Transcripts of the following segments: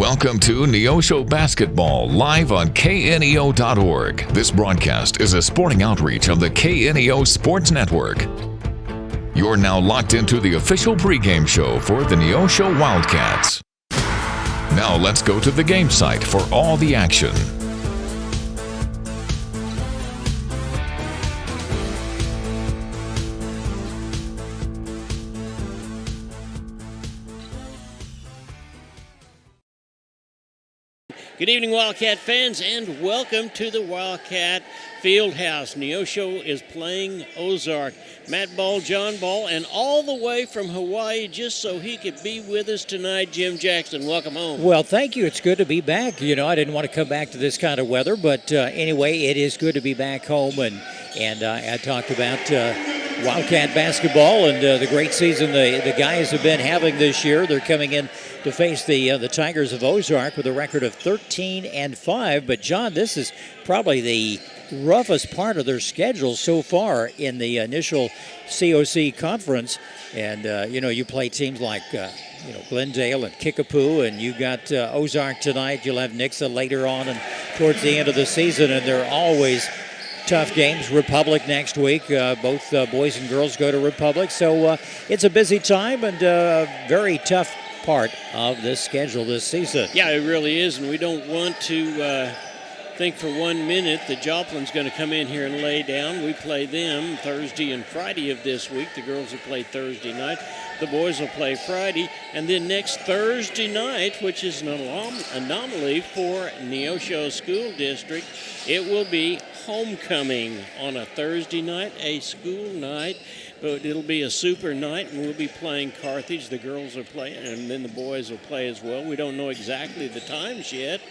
Welcome to Neosho Basketball, live on KNEO.org. This broadcast is a sporting outreach of the KNEO Sports Network. You're now locked into the official pregame show for the Neosho Wildcats. Now let's go to the game site for all the action. Good evening, Wildcat fans, and welcome to the Wildcat Fieldhouse. Neosho is playing Ozark. Matt Ball, John Ball, and all the way from Hawaii just so he could be with us tonight, Jim Jackson. Welcome home. Well, thank you. It's good to be back. You know, I didn't want to come back to this kind of weather, but anyway, it is good to be back home. And I talked about Wildcat basketball and the great season the guys have been having this year. They're coming in to face the Tigers of Ozark with a record of 13-5. But, John, this is probably the roughest part of their schedule so far in the initial COC conference. And, you play teams like, Glendale and Kickapoo, and you got Ozark tonight. You'll have Nixa later on and towards the end of the season, and they're always tough games. Republic next week. Both boys and girls go to Republic. So it's a busy time and very tough part of this schedule this season. Yeah, it really is, and we don't want to think for 1 minute that Joplin's going to come in here and lay down. We play them Thursday and Friday of this week. The girls will play Thursday night. The boys will play Friday. And then next Thursday night, which is an anomaly for Neosho School District, it will be homecoming on a Thursday night, a school night. But it'll be a super night, and we'll be playing Carthage. The girls are playing, and then the boys will play as well. We don't know exactly the times yet,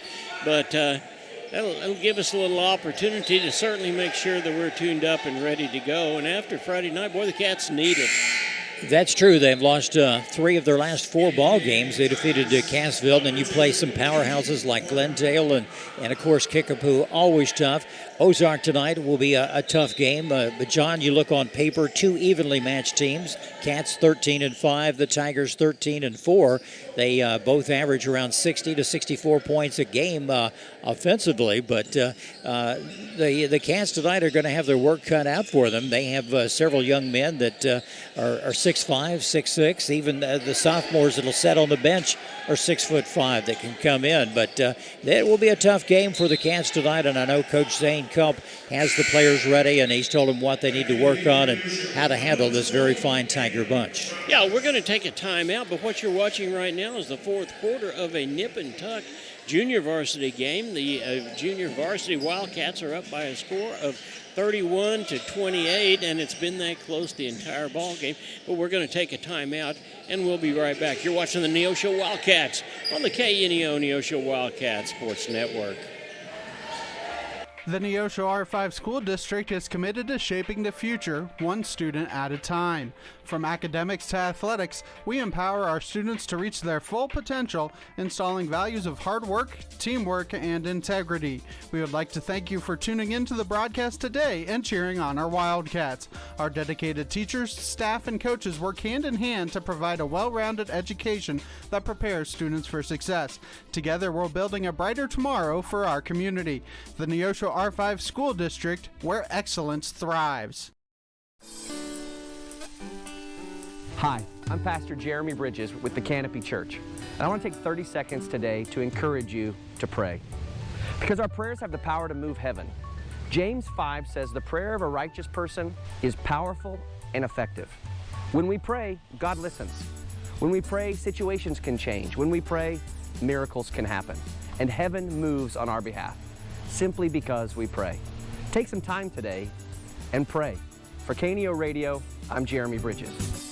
but that'll give us a little opportunity to certainly make sure that we're tuned up and ready to go. And after Friday night, boy, the Cats need it. That's true. They've lost 3 of their last 4 ball games. They defeated Cassville, and then you play some powerhouses like Glendale and of course, Kickapoo, always tough. Ozark tonight will be a tough game. But, John, you look on paper, 2 evenly matched teams. Cats 13-5, the Tigers 13-4. They both average around 60 to 64 points a game offensively. But the Cats tonight are going to have their work cut out for them. They have several young men that are 6'5", 6'6". Even the sophomores that'll sit on the bench are 6'5" that can come in. But it will be a tough game for the Cats tonight, and I know Coach Zane Culp has the players ready, and he's told them what they need to work on and how to handle this very fine Tiger bunch. Yeah, we're going to take a timeout, but what you're watching right now is the 4th quarter of a nip and tuck junior varsity game. The junior varsity Wildcats are up by a score of 31-28, and it's been that close the entire ball game. But we're going to take a timeout, and we'll be right back. You're watching the Neosho Wildcats on the KNEO Neosho Wildcat Sports Network. The Neosho R5 School District is committed to shaping the future, one student at a time. From academics to athletics, we empower our students to reach their full potential, installing values of hard work, teamwork, and integrity. We would like to thank you for tuning in to the broadcast today and cheering on our Wildcats. Our dedicated teachers, staff, and coaches work hand in hand to provide a well-rounded education that prepares students for success. Together, we're building a brighter tomorrow for our community. The Neosho R5 School District, where excellence thrives. Hi, I'm Pastor Jeremy Bridges with the Canopy Church, and I want to take 30 seconds today to encourage you to pray. Because our prayers have the power to move heaven. James 5 says the prayer of a righteous person is powerful and effective. When we pray, God listens. When we pray, situations can change. When we pray, miracles can happen. And heaven moves on our behalf, simply because we pray. Take some time today and pray. For KNEO Radio, I'm Jeremy Bridges.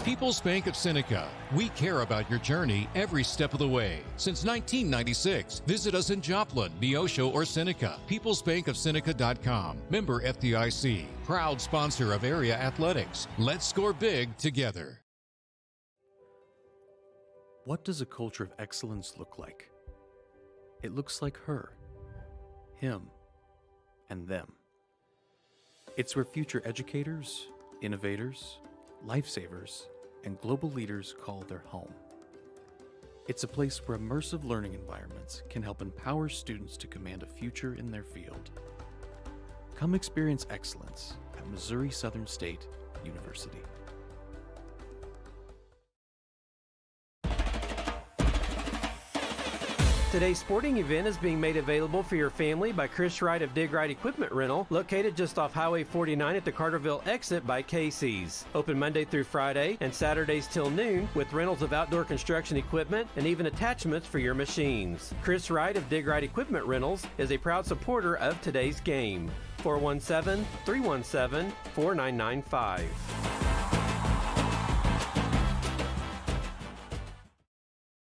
People's Bank of Seneca. We care about your journey every step of the way. Since 1996, visit us in Joplin, Neosho, or Seneca. PeoplesBankOfSeneca.com. Member FDIC. Proud sponsor of area athletics. Let's score big together. What does a culture of excellence look like? It looks like her, him, and them. It's where future educators, innovators, lifesavers, and global leaders call their home. It's a place where immersive learning environments can help empower students to command a future in their field. Come experience excellence at Missouri Southern State University. Today's sporting event is being made available for your family by Chris Wright of Dig Right Equipment Rental, located just off Highway 49 at the Carterville exit by Casey's. Open Monday through Friday and Saturdays till noon with rentals of outdoor construction equipment and even attachments for your machines. Chris Wright of Dig Right Equipment Rentals is a proud supporter of today's game. 417-317-4995.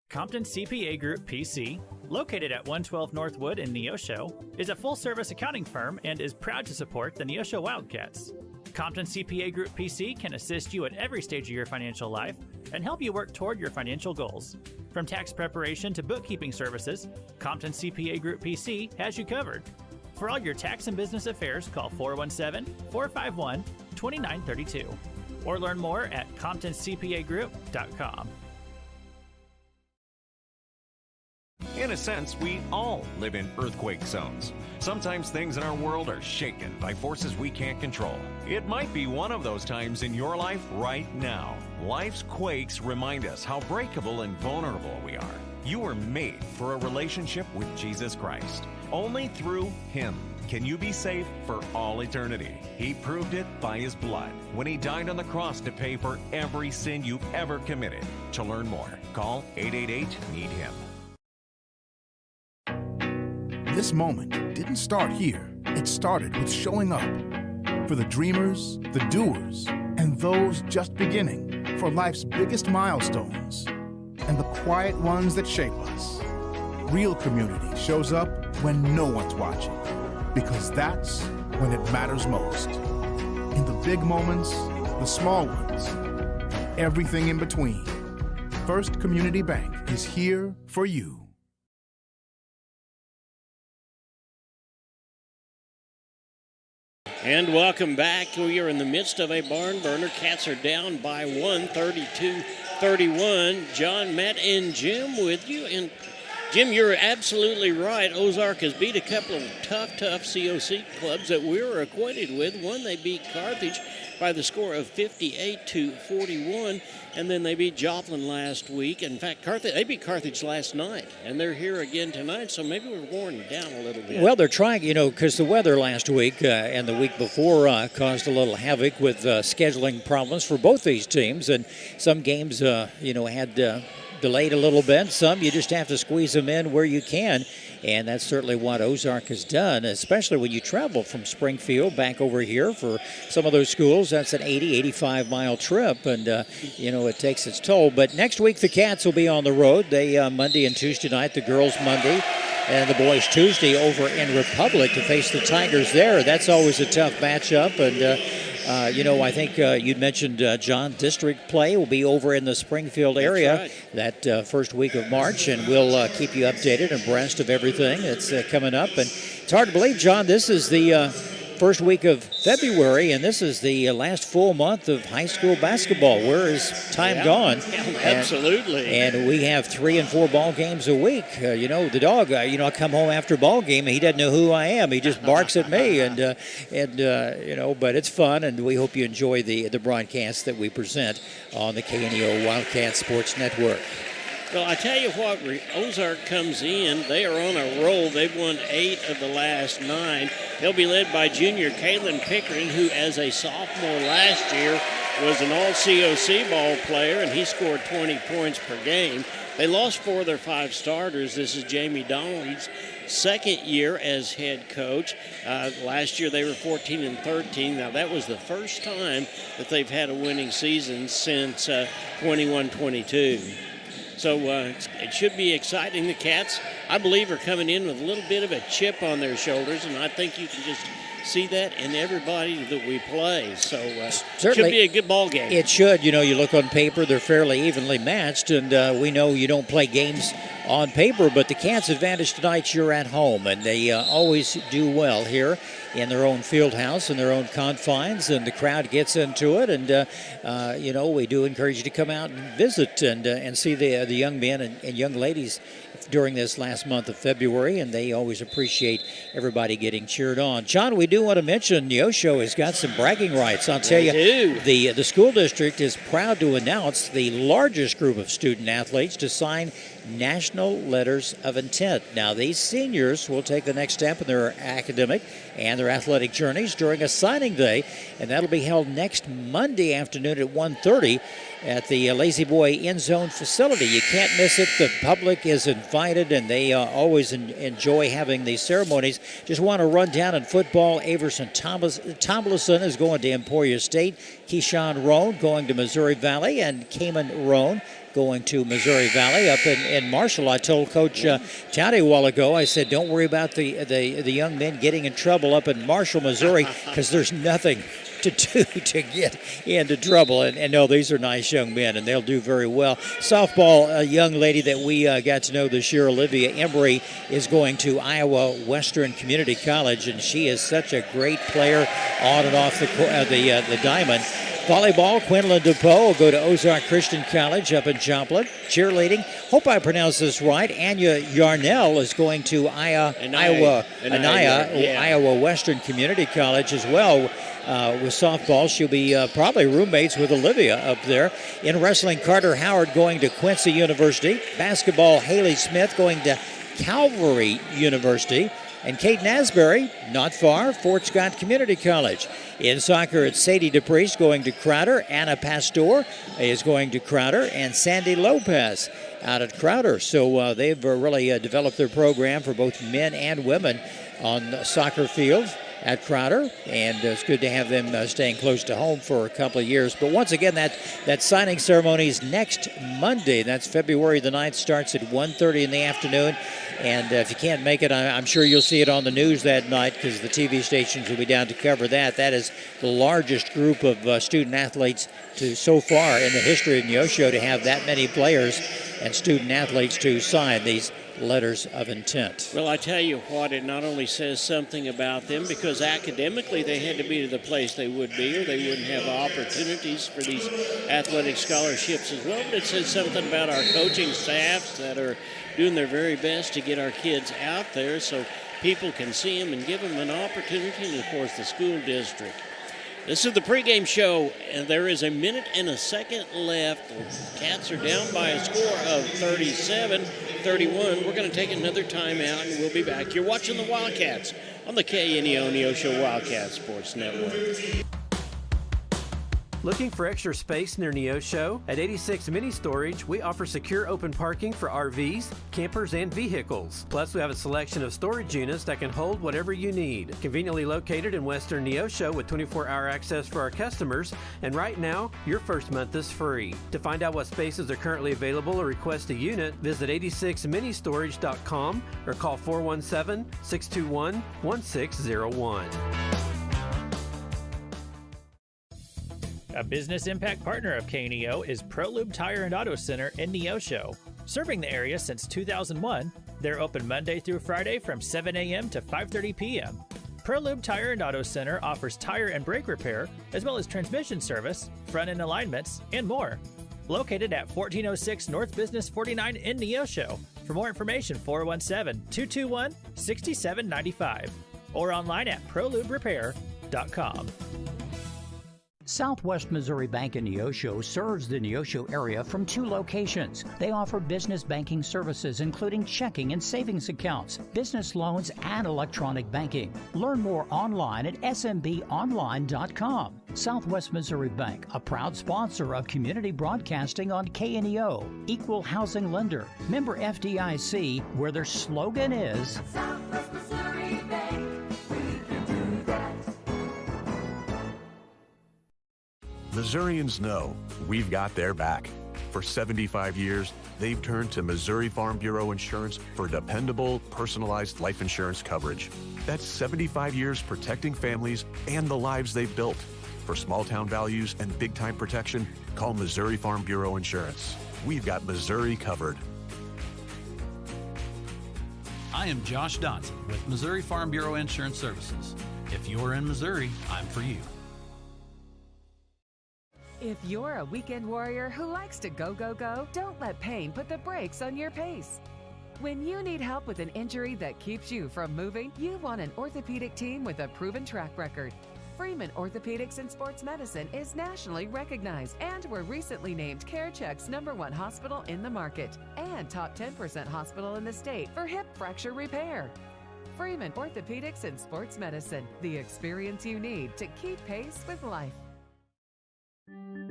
Compton CPA Group PC, located at 112 Northwood in Neosho, is a full-service accounting firm and is proud to support the Neosho Wildcats. Compton CPA Group PC can assist you at every stage of your financial life and help you work toward your financial goals. From tax preparation to bookkeeping services, Compton CPA Group PC has you covered. For all your tax and business affairs, call 417-451-2932 or learn more at ComptonCPAGroup.com. In a sense, we all live in earthquake zones. Sometimes things in our world are shaken by forces we can't control. It might be one of those times in your life right now. Life's quakes remind us how breakable and vulnerable we are. You were made for a relationship with Jesus Christ. Only through Him can you be saved for all eternity. He proved it by His blood when He died on the cross to pay for every sin you've ever committed. To learn more, call 888-NEED-HIM. This moment didn't start here. It started with showing up. For the dreamers, the doers, and those just beginning. For life's biggest milestones and the quiet ones that shape us. Real community shows up when no one's watching. Because that's when it matters most. In the big moments, the small ones, everything in between. First Community Bank is here for you. And welcome back. We are in the midst of a barn burner. Cats are down by 1, 32-31. John, Matt, and Jim with you. And Jim, you're absolutely right. Ozark has beat a couple of tough COC clubs that we're acquainted with. One, they beat Carthage by the score of 58-41, and then they beat Joplin last week. In fact, they beat Carthage last night, and they're here again tonight, so maybe we're worn down a little bit. Well, they're trying, because the weather last week and the week before caused a little havoc with scheduling problems for both these teams, and some games, had delayed a little bit. Some you just have to squeeze them in where you can, and that's certainly what Ozark has done, especially when you travel from Springfield back over here for some of those schools. That's an 85-mile trip, and it takes its toll. But next week the Cats will be on the road. They Monday and Tuesday night, the girls Monday and the boys Tuesday over in Republic to face the Tigers there. That's always a tough matchup, and I think you'd mentioned John, district play will be over in the Springfield area that first week of March, and we'll keep you updated and abreast of everything that's coming up. And it's hard to believe, John, this is the first week of February, and this is the last full month of high school basketball. Where is time gone? Absolutely. And we have 3 and 4 ball games a week. The dog, I come home after a ball game, and he doesn't know who I am. He just barks at me, but it's fun, and we hope you enjoy the broadcast that we present on the KNEO Wildcat Sports Network. Well, I tell you what, Ozark comes in. They are on a roll. They've won 8 of the last 9. They'll be led by junior Kaylin Pickering, who as a sophomore last year was an all-COC ball player, and he scored 20 points per game. They lost 4 of their 5 starters. This is Jamie Donnelly's second year as head coach. Last year they were 14-13. Now that was the first time that they've had a winning season since 21-22. So it should be exciting. The Cats, I believe, are coming in with a little bit of a chip on their shoulders, and I think you can just see that in everybody that we play. So it should be a good ball game. It should. You look on paper, they're fairly evenly matched, and we know you don't play games on paper, but the Cats' advantage tonight, you're at home, and they always do well here in their own field house, in their own confines, and the crowd gets into it. And, we do encourage you to come out and visit and see the young men and young ladies during this last month of February, and they always appreciate everybody getting cheered on. John, we do want to mention Neosho has got some bragging rights. I'll tell you, the school district is proud to announce the largest group of student athletes to sign national letters of intent. Now, these seniors will take the next step in their academic and their athletic journeys during a signing day, and that'll be held next Monday afternoon at 1:30 at the Lazy Boy End Zone facility. You can't miss it. The public is invited, and they always enjoy having these ceremonies. Just want to run down in football. Averson Tomlinson is going to Emporia State. Keyshawn Roan going to Missouri Valley, and Cayman Roan going to Missouri Valley. Up in Marshall, I told Coach Towdy a while ago, I said, don't worry about the young men getting in trouble up in Marshall, Missouri, because there's nothing to do to get into trouble. And no, these are nice young men, and they'll do very well. Softball, a young lady that we got to know this year, Olivia Embry, is going to Iowa Western Community College, and she is such a great player on and off the diamond. Volleyball, Quinlan DePoe will go to Ozark Christian College up in Joplin. Cheerleading, hope I pronounced this right, Anya Yarnell is going to Iowa Western Community College as well. With softball, she'll be probably roommates with Olivia up there. In wrestling, Carter Howard going to Quincy University. Basketball, Haley Smith going to Calvary University. And Kate Nasbury, not far, Fort Scott Community College. In soccer, it's Sadie DePriest going to Crowder. Anna Pastor is going to Crowder. And Sandy Lopez out at Crowder. So they've really developed their program for both men and women on soccer fields at Crowder, and it's good to have them staying close to home for a couple of years. But once again, that signing ceremony is next Monday. That's February the 9th, starts at 1:30 in the afternoon. And if you can't make it, I'm sure you'll see it on the news that night, because the TV stations will be down to cover that. That is the largest group of student athletes so far in the history of Neosho to have that many players and student athletes to sign these letters of intent. Well, I tell you what, it not only says something about them, because academically they had to be to the place they would be, or they wouldn't have opportunities for these athletic scholarships as well, but it says something about our coaching staff that are doing their very best to get our kids out there so people can see them and give them an opportunity, and of course the school district. This is the pregame show, and there is a minute and a second left. The Cats are down by a score of 37-31. We're going to take another timeout, and we'll be back. You're watching the Wildcats on the KNEO Neosho Wildcat Sports Network. Looking for extra space near Neosho? At 86 Mini Storage, we offer secure open parking for RVs, campers, and vehicles. Plus, we have a selection of storage units that can hold whatever you need. Conveniently located in Western Neosho with 24-hour access for our customers, and right now, your first month is free. To find out what spaces are currently available or request a unit, visit 86ministorage.com or call 417-621-1601. A business impact partner of KNEO is ProLube Tire and Auto Center in Neosho. Serving the area since 2001, they're open Monday through Friday from 7 a.m. to 5:30 p.m. ProLube Tire and Auto Center offers tire and brake repair, as well as transmission service, front-end alignments, and more. Located at 1406 North Business 49 in Neosho. For more information, 417-221-6795 or online at proluberepair.com. Southwest Missouri Bank in Neosho serves the Neosho area from 2 locations. They offer business banking services including checking and savings accounts, business loans, and electronic banking. Learn more online at smbonline.com. Southwest Missouri Bank, a proud sponsor of community broadcasting on KNEO, equal housing lender, member FDIC, where their slogan is Southwest Missouri Bank. Missourians know we've got their back. For 75 years, they've turned to Missouri Farm Bureau Insurance for dependable, personalized life insurance coverage. That's 75 years protecting families and the lives they've built. For small-town values and big-time protection, call Missouri Farm Bureau Insurance. We've got Missouri covered. I am Josh Dotson with Missouri Farm Bureau Insurance Services. If you're in Missouri, I'm for you. If you're a weekend warrior who likes to go, go, go, don't let pain put the brakes on your pace. When you need help with an injury that keeps you from moving, you want an orthopedic team with a proven track record. Freeman Orthopedics and Sports Medicine is nationally recognized and were recently named CareCheck's #1 hospital in the market and top 10% hospital in the state for hip fracture repair. Freeman Orthopedics and Sports Medicine, the experience you need to keep pace with life.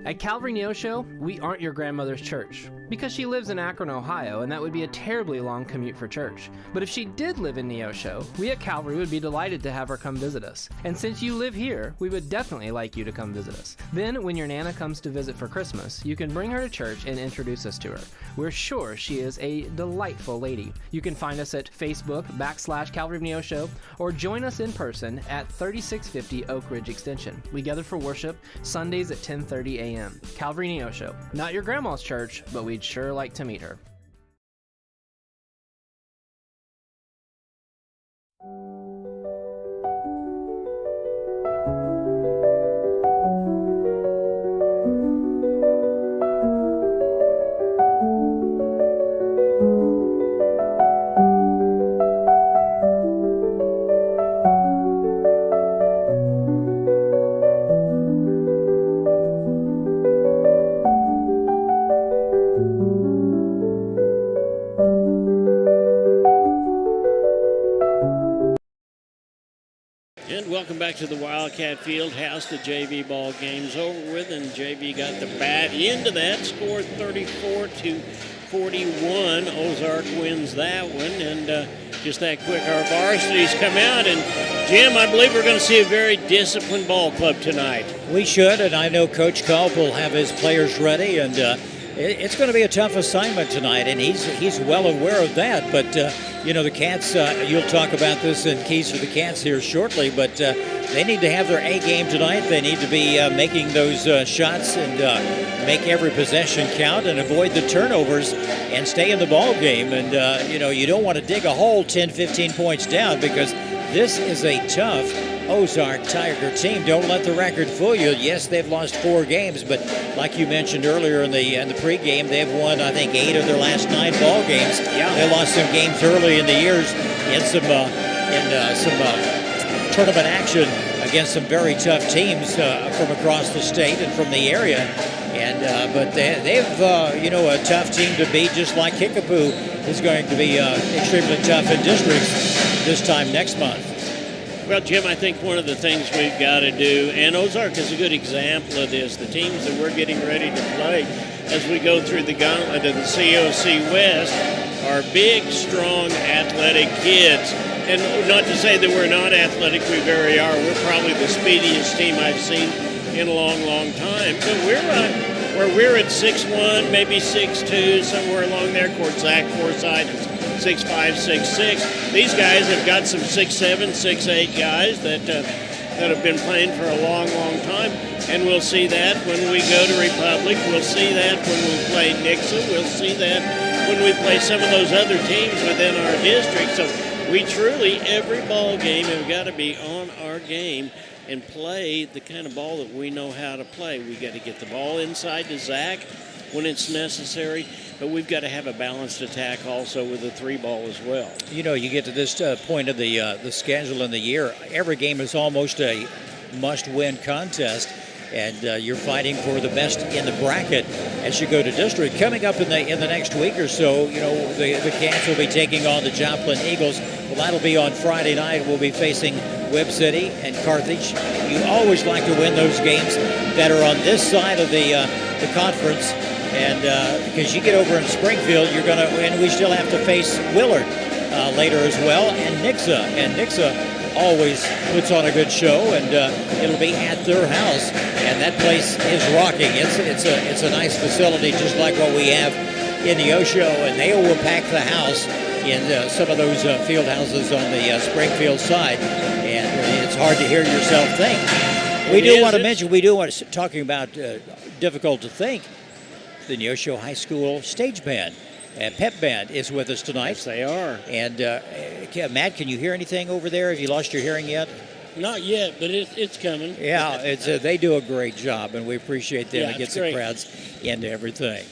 At Calvary Neosho, we aren't your grandmother's church, because she lives in Akron, Ohio, and that would be a terribly long commute for church. But if she did live in Neosho, we at Calvary would be delighted to have her come visit us. And since you live here, we would definitely like you to come visit us. Then, when your Nana comes to visit for Christmas, you can bring her to church and introduce us to her. We're sure she is a delightful lady. You can find us at Facebook/Calvary of Neosho, or join us in person at 3650 Oak Ridge Extension. We gather for worship Sundays at 10:30 a.m. Calvary Neosho. Not your grandma's church, but we'd sure like to meet her. Welcome back to the Wildcat Field House. The JV ball game's over with, and JV got the bat into that, score 34-41. Ozark wins that one, and just that quick, our varsities come out, and Jim, I believe we're going to see a very disciplined ball club tonight. We should, and I know Coach Culp will have his players ready, and it's going to be a tough assignment tonight, and he's well aware of that. But the Cats, you'll talk about this in Keys for the Cats here shortly, but they need to have their A game tonight. They need to be making those shots and make every possession count and avoid the turnovers and stay in the ball game. And you don't want to dig a hole 10, 15 points down, because this is a tough Ozark Tiger team. Don't let the record fool you. Yes, they've lost 4 games, but like you mentioned earlier in the pregame, they've won, I think, 8 of their last 9 ball games. Yeah. They lost some games early in the years in some tournament action against some very tough teams from across the state and from the area. And but they've a tough team to beat, just like Kickapoo is going to be extremely tough in districts this time next month. Well, Jim, I think one of the things we've got to do, and Ozark is a good example of this, the teams that we're getting ready to play as we go through the gauntlet of the COC West are big, strong, athletic kids. And not to say that we're not athletic, we very are. We're probably the speediest team I've seen in a long, long time. But we're at 6'1", maybe 6'2", somewhere along there. Of course, Zach Forsythe is 6'5", 6'6". These guys have got some 6'7", 6'8" guys that have been playing for a long, long time. And we'll see that when we go to Republic. We'll see that when we play Nixa. We'll see that when we play some of those other teams within our district. So we truly, every ball game, have got to be on our game and play the kind of ball that we know how to play. We got to get the ball inside to Zach when it's necessary, but we've got to have a balanced attack also with the 3-ball as well. You get to this point of the schedule in the year, every game is almost a must-win contest, and you're fighting for the best in the bracket as you go to district. Coming up in the next week or so, the Cats will be taking on the Joplin Eagles. Well, that'll be on Friday night. We'll be facing Webb City and Carthage. You always like to win those games that are on this side of the conference, and because you get over in Springfield, you're going to, and we still have to face Willard later as well, and Nixa. And Nixa always puts on a good show, and it'll be at their house, and that place is rocking. It's a nice facility, just like what we have in Neosho, and they will pack the house in some of those field houses on the Springfield side, and it's hard to hear yourself think. We do want to talking about difficult to think, the Neosho High School Stage Band Pep Band is with us tonight. Yes, they are. And Matt, can you hear anything over there? Have you lost your hearing yet? Not yet, but it's coming. Yeah, they do a great job, and we appreciate them. Yeah, It gets it's great. the crowds into everything.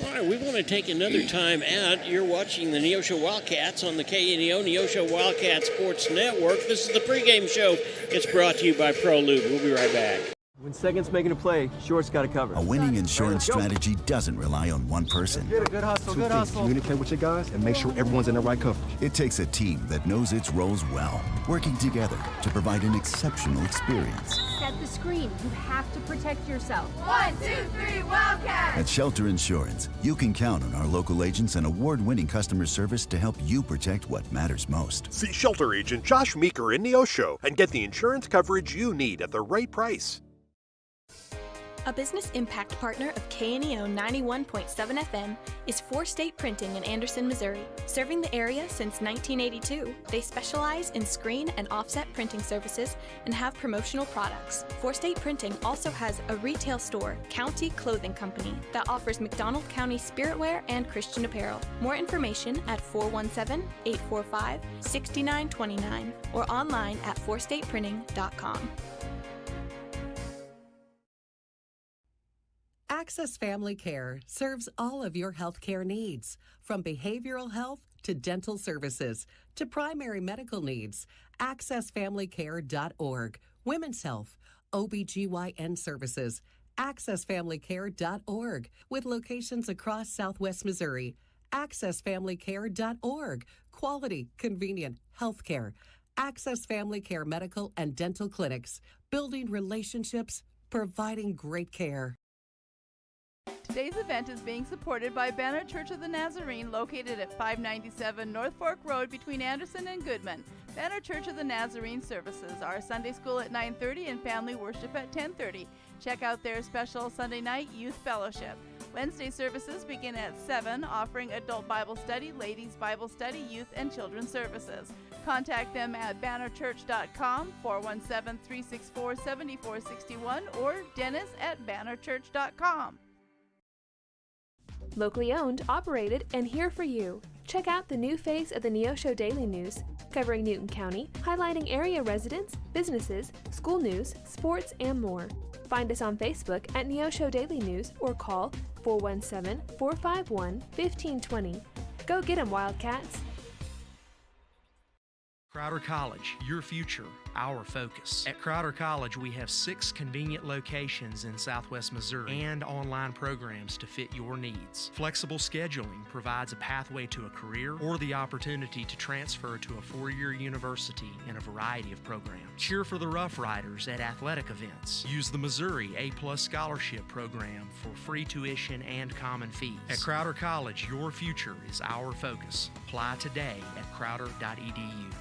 All right, we want to take another time out. You're watching the Neosho Wildcats on the KNEO Neosho Wildcat Sports Network. This is the pregame show. It's brought to you by Pro Lube. We'll be right back. When second's making a play, short's got to cover. A winning insurance strategy doesn't rely on one person. Get a good hustle, good hustle. Communicate with your guys and make sure everyone's in the right coverage. It takes a team that knows its roles well, working together to provide an exceptional experience. Set the screen. You have to protect yourself. 1, 2, 3, Wildcats! At Shelter Insurance, you can count on our local agents and award-winning customer service to help you protect what matters most. See Shelter Agent Josh Meeker in Neosho and get the insurance coverage you need at the right price. A business impact partner of KNEO 91.7 FM is 4 State Printing in Anderson, Missouri. Serving the area since 1982, they specialize in screen and offset printing services and have promotional products. 4 State Printing also has a retail store, County Clothing Company, that offers McDonald County spiritwear and Christian apparel. More information at 417-845-6929 or online at 4stateprinting.com. Access Family Care serves all of your health care needs, from behavioral health to dental services to primary medical needs. AccessFamilyCare.org. Women's health, OBGYN services. AccessFamilyCare.org, with locations across Southwest Missouri. AccessFamilyCare.org. Quality, convenient health care. Access Family Care medical and dental clinics. Building relationships, providing great care. Today's event is being supported by Banner Church of the Nazarene, located at 597 North Fork Road between Anderson and Goodman. Banner Church of the Nazarene services are Sunday school at 9:30 and family worship at 10:30. Check out their special Sunday night youth fellowship. Wednesday services begin at 7, offering adult Bible study, ladies Bible study, youth and children's services. Contact them at bannerchurch.com, 417-364-7461, or dennis@bannerchurch.com. Locally owned, operated, and here for you. Check out the new face of the Neosho Daily News, covering Newton County, highlighting area residents, businesses, school news, sports, and more. Find us on Facebook at Neosho Daily News or call 417-451-1520. Go get 'em, Wildcats! Crowder College, your future, our focus. At Crowder College, we have 6 convenient locations in Southwest Missouri and online programs to fit your needs. Flexible scheduling provides a pathway to a career or the opportunity to transfer to a 4-year university in a variety of programs. Cheer for the Rough Riders at athletic events. Use the Missouri A+ Scholarship Program for free tuition and common fees. At Crowder College, your future is our focus. Apply today at crowder.edu.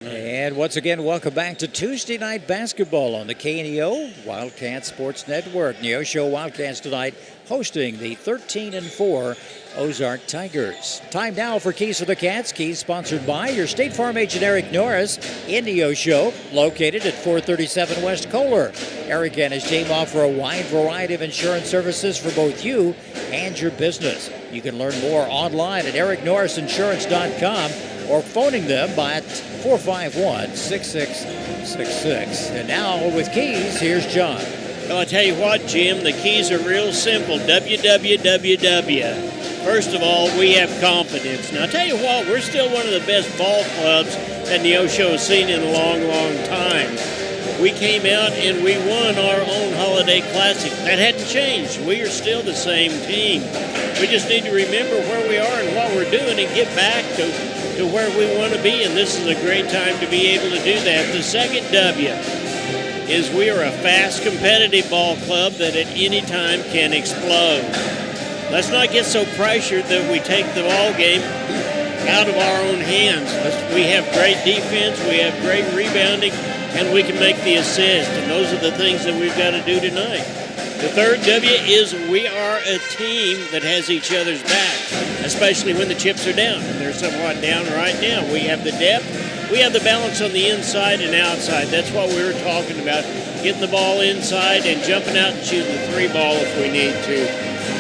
And once again, welcome back to Tuesday Night Basketball on the KNEO Wildcat Sports Network. Neosho Wildcats tonight hosting the 13-4 Ozark Tigers. Time now for Keys to the Cats. Keys sponsored by your State Farm agent Eric Norris in Neosho, located at 437 West Kohler. Eric and his team offer a wide variety of insurance services for both you and your business. You can learn more online at ericnorrisinsurance.com or phoning them by 451-6666. And now with Keys, here's John. Well, I tell you what, Jim, the keys are real simple. www. First of all, we have confidence. Now, I tell you what, we're still one of the best ball clubs that Neosho has seen in a long, long time. We came out and we won our own Holiday Classic. That hadn't changed. We are still the same team. We just need to remember where we are and what we're doing and get back to where we want to be, and this is a great time to be able to do that. The second W is we are a fast, competitive ball club that at any time can explode. Let's not get so pressured that we take the ball game out of our own hands. We have great defense, we have great rebounding, and we can make the assist, and those are the things that we've got to do tonight. The third W is we are a team that has each other's back, especially when the chips are down, and they're somewhat down right now. We have the depth, we have the balance on the inside and outside. That's what we were talking about, getting the ball inside and jumping out and shooting the 3 ball if we need to.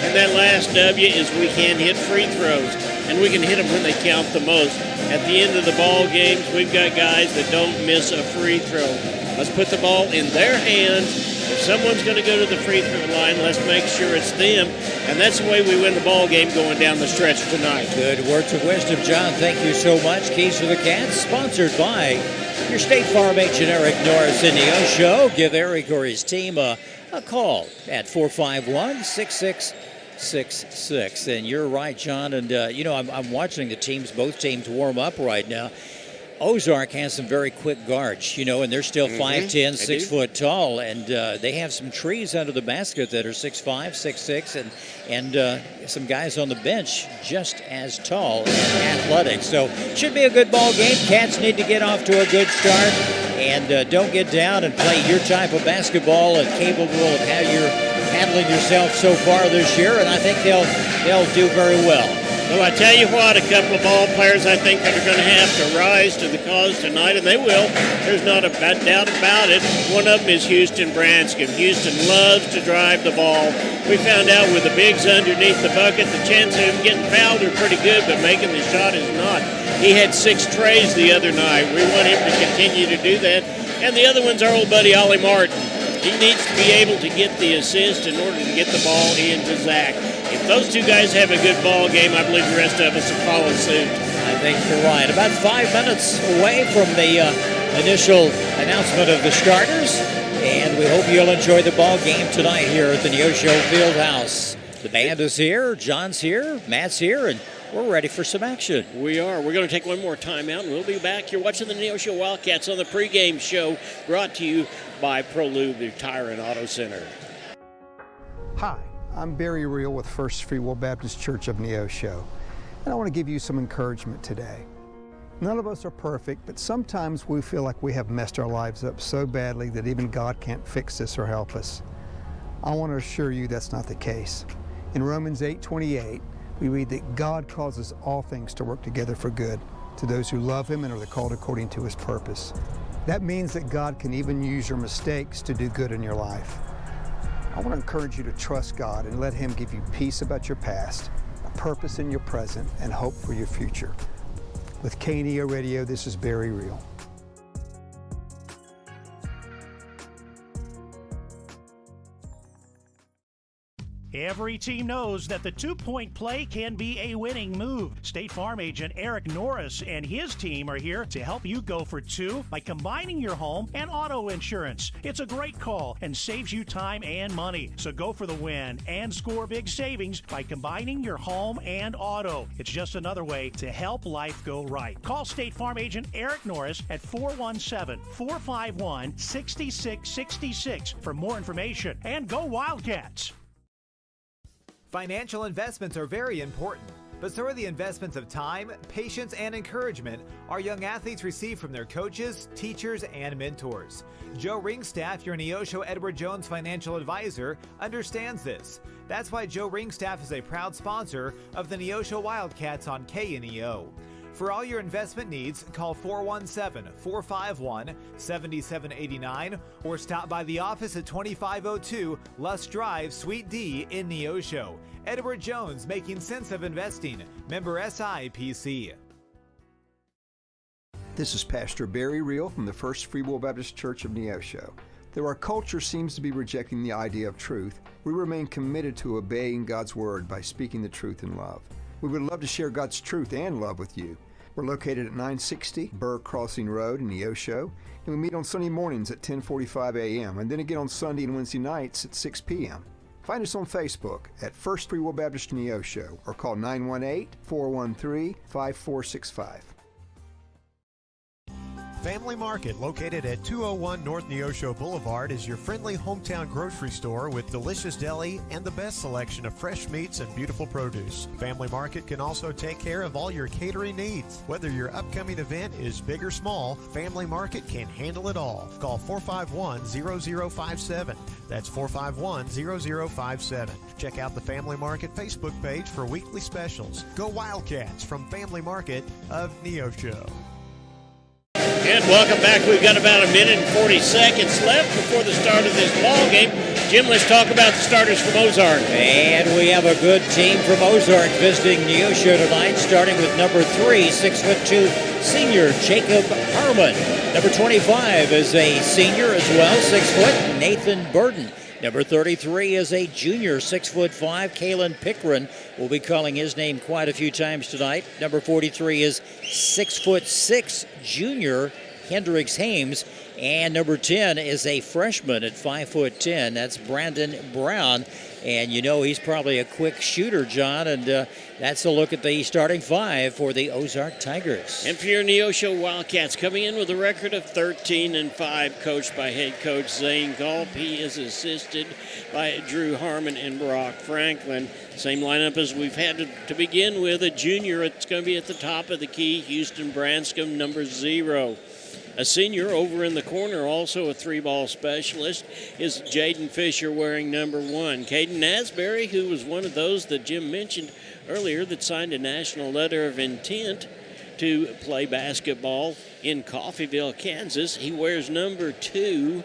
And that last W is we can hit free throws, and we can hit them when they count the most. At the end of the ball games, we've got guys that don't miss a free throw. Let's put the ball in their hands. If someone's going to go to the free throw line, let's make sure it's them. And that's the way we win the ball game going down the stretch tonight. Good words of wisdom, John. Thank you so much. Keys to the Cats, sponsored by your State Farm agent, Eric Norris in Neosho. Give Eric or his team a call at 451-6666. And you're right, John. And, I'm watching both teams warm up right now. Ozark has some very quick guards, and they're still 5'10", 6 foot tall, and they have some trees under the basket that are 6'5", 6'6", and some guys on the bench just as tall and athletic. So should be a good ball game. Cats need to get off to a good start, and don't get down and play your type of basketball and capable of how you're handling yourself so far this year, and I think they'll do very well. Well, I tell you what, a couple of ball players I think that are going to have to rise to the cause tonight, and they will. There's not a doubt about it. One of them is Houston Branscombe. Houston loves to drive the ball. We found out with the bigs underneath the bucket, the chance of him getting fouled are pretty good, but making the shot is not. He had 6 trays the other night. We want him to continue to do that. And the other one's our old buddy, Ollie Martin. He needs to be able to get the assist in order to get the ball into Zach. If those two guys have a good ball game, I believe the rest of us will follow suit. I think you're right. About 5 minutes away from the initial announcement of the starters, and we hope you'll enjoy the ball game tonight here at the Neosho Fieldhouse. The band is here, John's here, Matt's here, and we're ready for some action. We are. We're going to take one more timeout, and we'll be back. You're watching the Neosho Wildcats on the pregame show, brought to you by ProLube, the Tire and Auto Center. Hi, I'm Barry Reel with First Free Will Baptist Church of Neosho, and I want to give you some encouragement today. None of us are perfect, but sometimes we feel like we have messed our lives up so badly that even God can't fix us or help us. I want to assure you that's not the case. In Romans 8:28, we read that God causes all things to work together for good to those who love Him and are called according to His purpose. That means that God can even use your mistakes to do good in your life. I want to encourage you to trust God and let Him give you peace about your past, a purpose in your present, and hope for your future. With KNEO Radio, this is Barry Reel. Every team knows that the two-point play can be a winning move. State Farm agent Eric Norris and his team are here to help you go for 2 by combining your home and auto insurance. It's a great call and saves you time and money. So go for the win and score big savings by combining your home and auto. It's just another way to help life go right. Call State Farm agent Eric Norris at 417-451-6666 for more information. And go Wildcats! Financial investments are very important, but so are the investments of time, patience, and encouragement our young athletes receive from their coaches, teachers, and mentors. Joe Ringstaff, your Neosho Edward Jones financial advisor, understands this. That's why Joe Ringstaff is a proud sponsor of the Neosho Wildcats on KNEO. For all your investment needs, call 417-451-7789 or stop by the office at 2502 Lusk Drive, Suite D in Neosho. Edward Jones, making sense of investing. Member SIPC. This is Pastor Barry Reel from the First Free Will Baptist Church of Neosho. Though our culture seems to be rejecting the idea of truth, we remain committed to obeying God's Word by speaking the truth in love. We would love to share God's truth and love with you. We're located at 960 Burr Crossing Road in Neosho, and we meet on Sunday mornings at 10:45 a.m. and then again on Sunday and Wednesday nights at 6 p.m. Find us on Facebook at First Free Will Baptist Neosho or call 918-413-5465. Family Market, located at 201 North Neosho Boulevard, is your friendly hometown grocery store with delicious deli and the best selection of fresh meats and beautiful produce. Family Market can also take care of all your catering needs. Whether your upcoming event is big or small, Family Market can handle it all. Call 451-0057. That's 451-0057. Check out the Family Market Facebook page for weekly specials. Go Wildcats from Family Market of Neosho. And welcome back. We've got about a minute and 40 seconds left before the start of this ball game. Jim, let's talk about the starters from Ozark. And we have a good team from Ozark visiting Neosho tonight, starting with number 3, 6'2", senior Jacob Harmon. Number 25 is a senior as well, 6 foot, Nathan Burden. Number 33 is a junior, 6'5", Kalen Pickren. We'll be calling his name quite a few times tonight. Number 43 is 6'6", junior Hendrix Hames. And number 10 is a freshman at 5'10". That's Brandon Brown. And you know he's probably a quick shooter, John. And that's a look at the starting 5 for the Ozark Tigers. And for your Neosho Wildcats, coming in with a record of 13-5, coached by head coach Zane Gulp. He is assisted by Drew Harmon and Brock Franklin. Same lineup as we've had to begin with. A junior, it's going to be at the top of the key, Houston Branscombe, number 0. A senior over in the corner, also a 3-ball specialist, is Jaden Fisher wearing number 1. Caden Asbury, who was one of those that Jim mentioned earlier that signed a national letter of intent to play basketball in Coffeyville, Kansas. He wears number 2.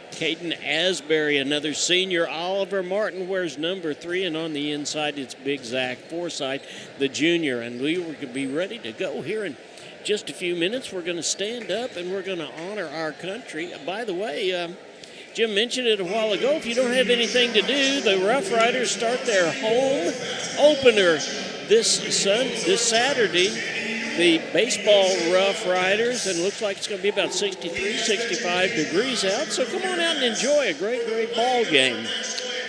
Caden Asbury, another senior. Oliver Martin wears number 3, and on the inside it's Big Zach Forsythe, the junior. And we will be ready to go here in just a few minutes. We're going to stand up and we're going to honor our country. By the way, Jim mentioned it a while ago. If you don't have anything to do, the Rough Riders start their home opener this Saturday. The baseball Rough Riders, and it looks like it's going to be about 63, 65 degrees out. So come on out and enjoy a great, great ball game.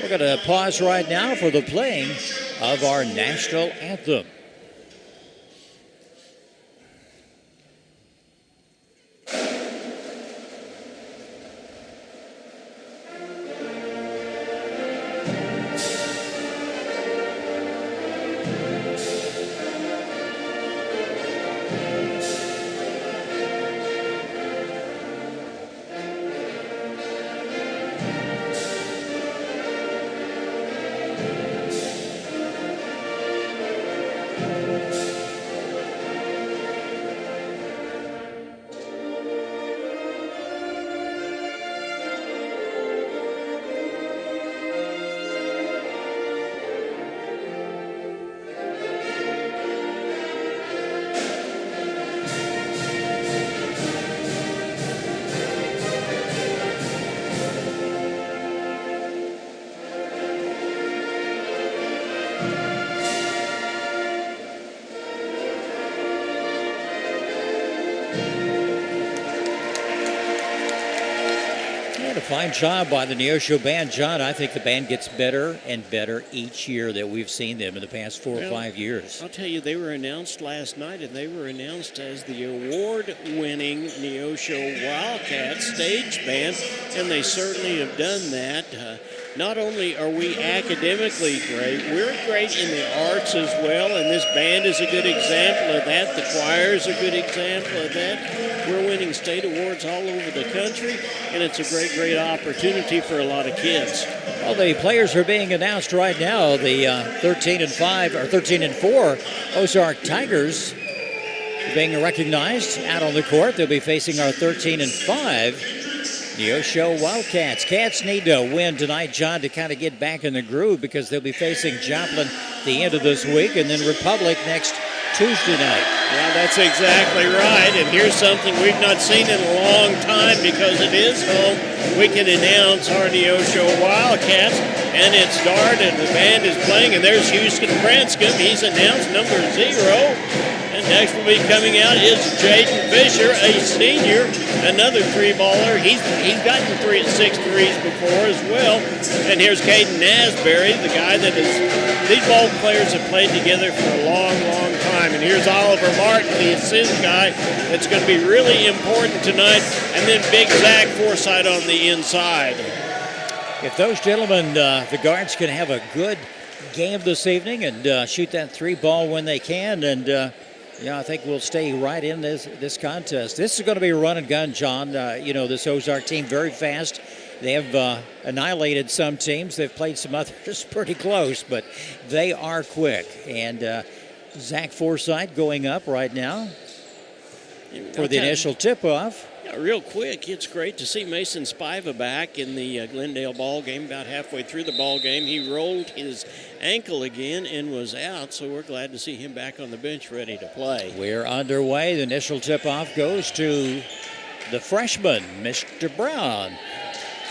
We're going to pause right now for the playing of our national anthem. Fine job by the Neosho band, John. I think the band gets better and better each year that we've seen them in the past 4 or 5 years. I'll tell you, they were announced last night, and they were announced as the award-winning Neosho Wildcats stage band, and they certainly have done that. Not only are we academically great, we're great in the arts as well, and this band is a good example of that. The choir is a good example of that. We're winning state awards all over the country, and it's a great, great opportunity for a lot of kids. Well, the players are being announced right now. The 13-5 or 13-4 Ozark Tigers being recognized out on the court. They'll be facing our 13-5 Neosho Wildcats. Cats need to win tonight, John, to kind of get back in the groove because they'll be facing Joplin the end of this week and then Republic next Tuesday night. Yeah, that's exactly right. And here's something we've not seen in a long time because it is home. We can announce our Neosho Wildcats, and it started. The band is playing, and there's Houston Branscombe. He's announced number 0. And next will be coming out is Jaden Fisher, a senior, another 3-baller. He's gotten 6 threes before as well. And here's Caden Asbury, the guy that is, these ball players have played together for a long, long time. And here's Oliver Martin, the assist guy. That's going to be really important tonight. And then Big Zach Forsythe on the inside. If those gentlemen, the guards, can have a good game this evening and shoot that 3-ball when they can, and I think we'll stay right in this contest. This is going to be a run and gun, John. This Ozark team very fast. They have annihilated some teams. They've played some others pretty close, but they are quick. And Zach Forsythe going up right now for the initial tip-off. Yeah, real quick, it's great to see Mason Spiva back in the Glendale ball game. About halfway through the ball game, he rolled his ankle again and was out, so we're glad to see him back on the bench ready to play. We're underway. The initial tip-off goes to the freshman, Mr. Brown.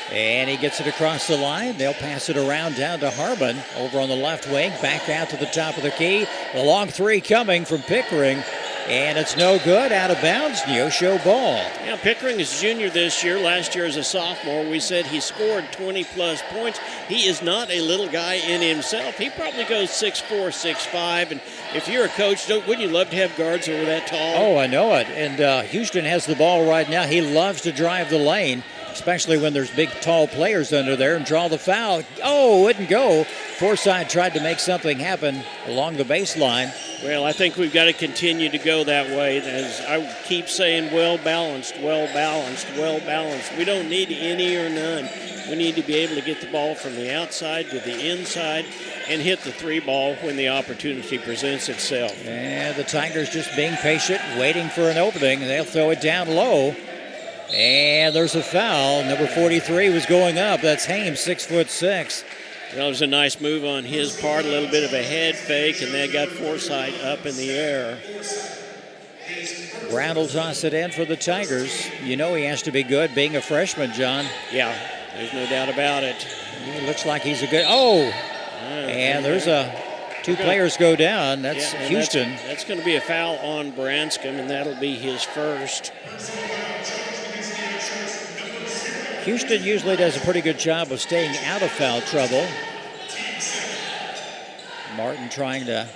And he gets it across the line. They'll pass it around down to Harbin over on the left wing. Back out to the top of the key. The long three coming from Pickering. And it's no good, out of bounds, Neosho ball. Yeah, Pickering is a junior this year. Last year as a sophomore, we said he scored 20-plus points. He is not a little guy in himself. He probably goes 6'4", 6'5", and if you're a coach, wouldn't you love to have guards that were that tall? Oh, I know it. And Houston has the ball right now. He loves to drive the lane, especially when there's big, tall players under there, and draw the foul. Oh, wouldn't go. Forsythe tried to make something happen along the baseline. Well, I think we've got to continue to go that way. As I keep saying, well-balanced, well-balanced, well-balanced. We don't need any or none. We need to be able to get the ball from the outside to the inside and hit the three ball when the opportunity presents itself. And the Tigers just being patient, waiting for an opening. They'll throw it down low. And there's a foul. Number 43 was going up. That's Hames, 6'6". Well, it was a nice move on his part, a little bit of a head fake, and that got Forsythe up in the air. Brown will toss it in for the Tigers. You know he has to be good, being a freshman, John. Yeah, there's no doubt about it. He looks like he's a good... Oh! And there's two players go down. That's Houston. That's going to be a foul on Branscombe, and that'll be his first. Houston usually does a pretty good job of staying out of foul trouble. Martin trying to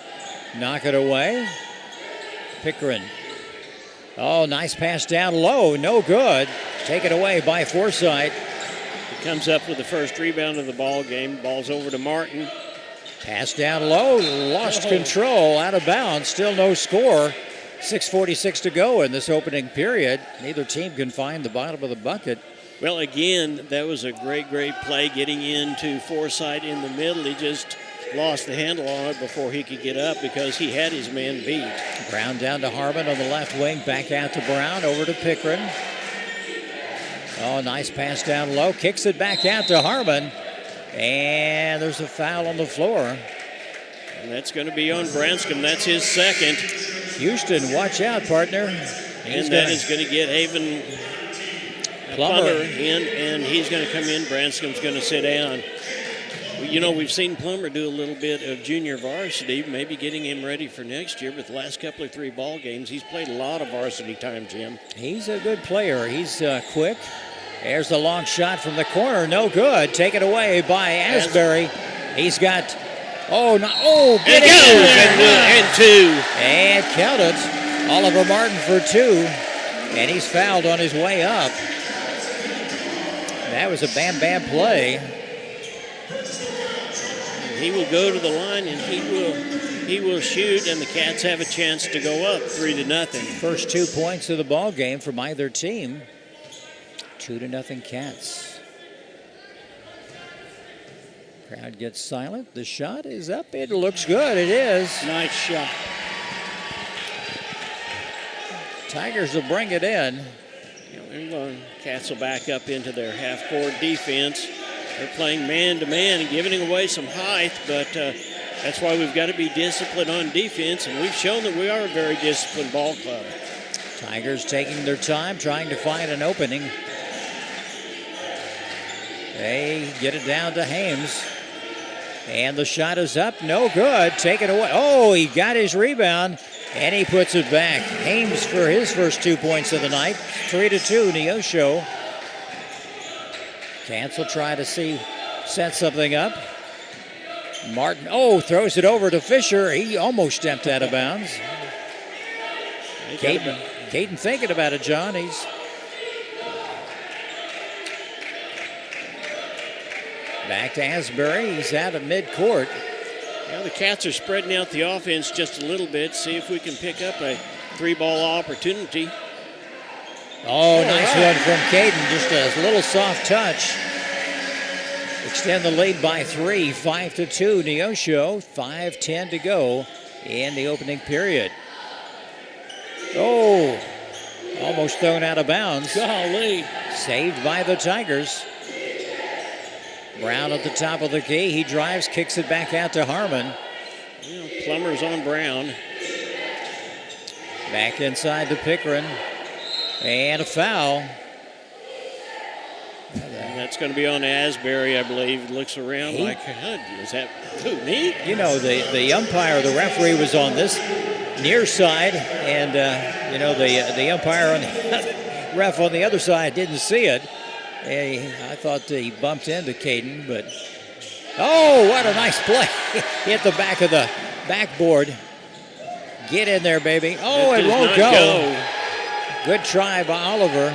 knock it away. Pickering. Oh, nice pass down low. No good. Taken away by Forsythe. He comes up with the first rebound of the ball game. Ball's over to Martin. Pass down low. Lost control. Out of bounds. Still no score. 6:46 to go in this opening period. Neither team can find the bottom of the bucket. Well, again, that was a great play getting into Forsythe in the middle. He just lost the handle on it before he could get up because he had his man beat. Brown down to Harbin on the left wing. Back out to Brown. Over to Pickering. Oh, nice pass down low. Kicks it back out to Harbin. And there's a foul on the floor. And that's going to be on Branscombe. That's his second. Houston, watch out, partner. And that is going to get Haven Plummer in, and he's going to come in. Branscombe's going to sit down. You know, we've seen Plummer do a little bit of junior varsity, maybe getting him ready for next year, but the last couple of three ball games, he's played a lot of varsity time, Jim. He's a good player. He's quick. There's the long shot from the corner. No good. Taken away by Asbury. He's got... Oh, no. Oh, get it! And two. And count it. Oliver Martin for two. And he's fouled on his way up. That was a bam play. He will go to the line and he will shoot, and the Cats have a chance to go up 3-0. First 2 points of the ball game from either team. 2-0 Cats. Crowd gets silent. The shot is up. It looks good. It is. Nice shot. Tigers will bring it in. Cats will back up into their half-court defense. They're playing man-to-man and giving away some height, but that's why we've got to be disciplined on defense, and we've shown that we are a very disciplined ball club. Tigers taking their time, trying to find an opening. They get it down to Hames. And the shot is up. No good. Taken away. Oh, he got his rebound. And he puts it back. Hames for his first 2 points of the night. 3-2, Neosho. Cats will try to set something up. Martin, throws it over to Fisher. He almost stepped out of bounds. Caden thinking about it, John. He's back to Asbury. He's out of midcourt. Now the Cats are spreading out the offense just a little bit. See if we can pick up a three-ball opportunity. Oh, nice one from Caden. Just a little soft touch. Extend the lead by 3, 5-2. Neosho, 5:10 to go in the opening period. Oh, Almost thrown out of bounds. Golly. Saved by the Tigers. Brown at the top of the key. He drives, kicks it back out to Harmon. Well, Plummer's on Brown. Back inside to Pickering. And a foul. That's going to be on Asbury, I believe. Looks around like, is that who, me? You know, the umpire, the referee was on this near side, and, the umpire on the ref on the other side didn't see it. I thought he bumped into Caden, but oh, what a nice play. Hit the back of the backboard. Get in there, baby. Oh, it won't go. Good try by Oliver.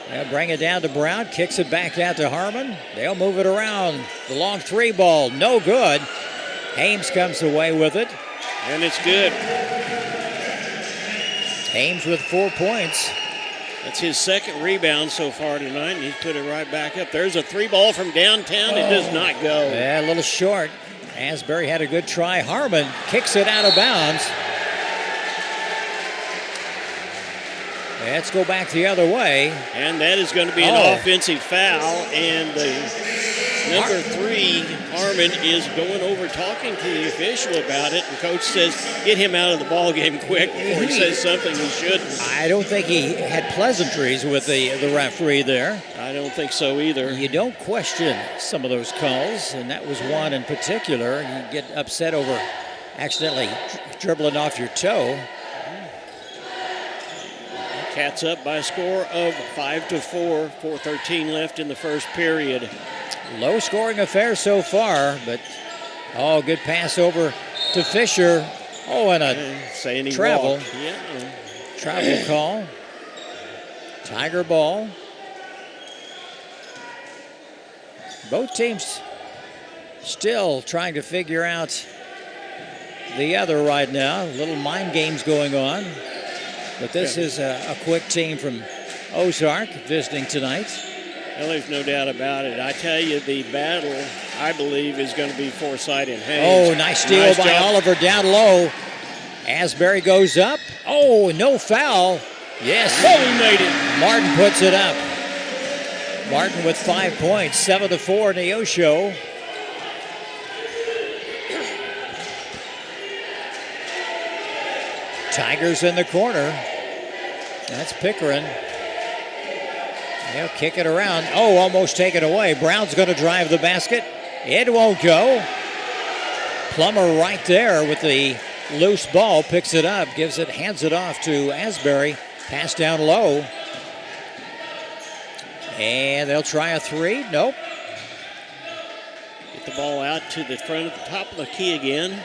They'll bring it down to Brown, kicks it back out to Harmon. They'll move it around. The long 3 ball, no good. Hames comes away with it. And it's good. Hames with 4 points. That's his second rebound so far tonight, and he's put it right back up. There's a 3 ball from downtown. It does not go. Yeah, a little short. Asbury had a good try. Harmon kicks it out of bounds. Let's go back the other way. And that is going to be an offensive foul. And the number 3, Harmon, is going over talking to the official about it. And coach says, get him out of the ball game quick before he says something he shouldn't. I don't think he had pleasantries with the referee there. I don't think so either. You don't question some of those calls, and that was one in particular. You get upset over accidentally dribbling off your toe. Cats up by a score of 5-4, 4:13 left in the first period. Low scoring affair so far, but good pass over to Fisher. And a travel. Yeah. Travel call. Tiger ball. Both teams still trying to figure out the other right now. Little mind games going on. But this is a quick team from Ozark visiting tonight. Well, there's no doubt about it. I tell you, the battle, I believe, is going to be Forsyth and Hayes. Oh, nice steal by Oliver down low. Asbury goes up. Oh, no foul. Yes. Oh, he made it. Martin puts it up. Martin with 5 points, 7-4 Neosho. Tigers in the corner. That's Pickering. They'll kick it around. Oh, almost taken away. Brown's going to drive the basket. It won't go. Plummer right there with the loose ball. Picks it up, hands it off to Asbury. Pass down low. And they'll try a 3. Nope. Get the ball out to the front at the top of the key again.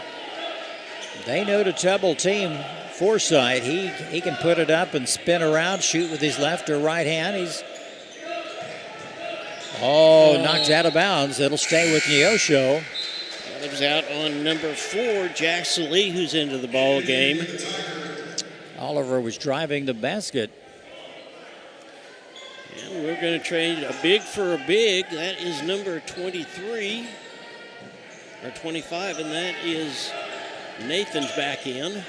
They know the double team Forsyth. He can put it up and spin around, shoot with his left or right hand. He's knocked out of bounds. It'll stay with Neosho. That was out on number 4, Jackson Lee, who's into the ball game. Oliver was driving the basket. And we're going to trade a big for a big. That is number 23 or 25, and that is Nathan's back in.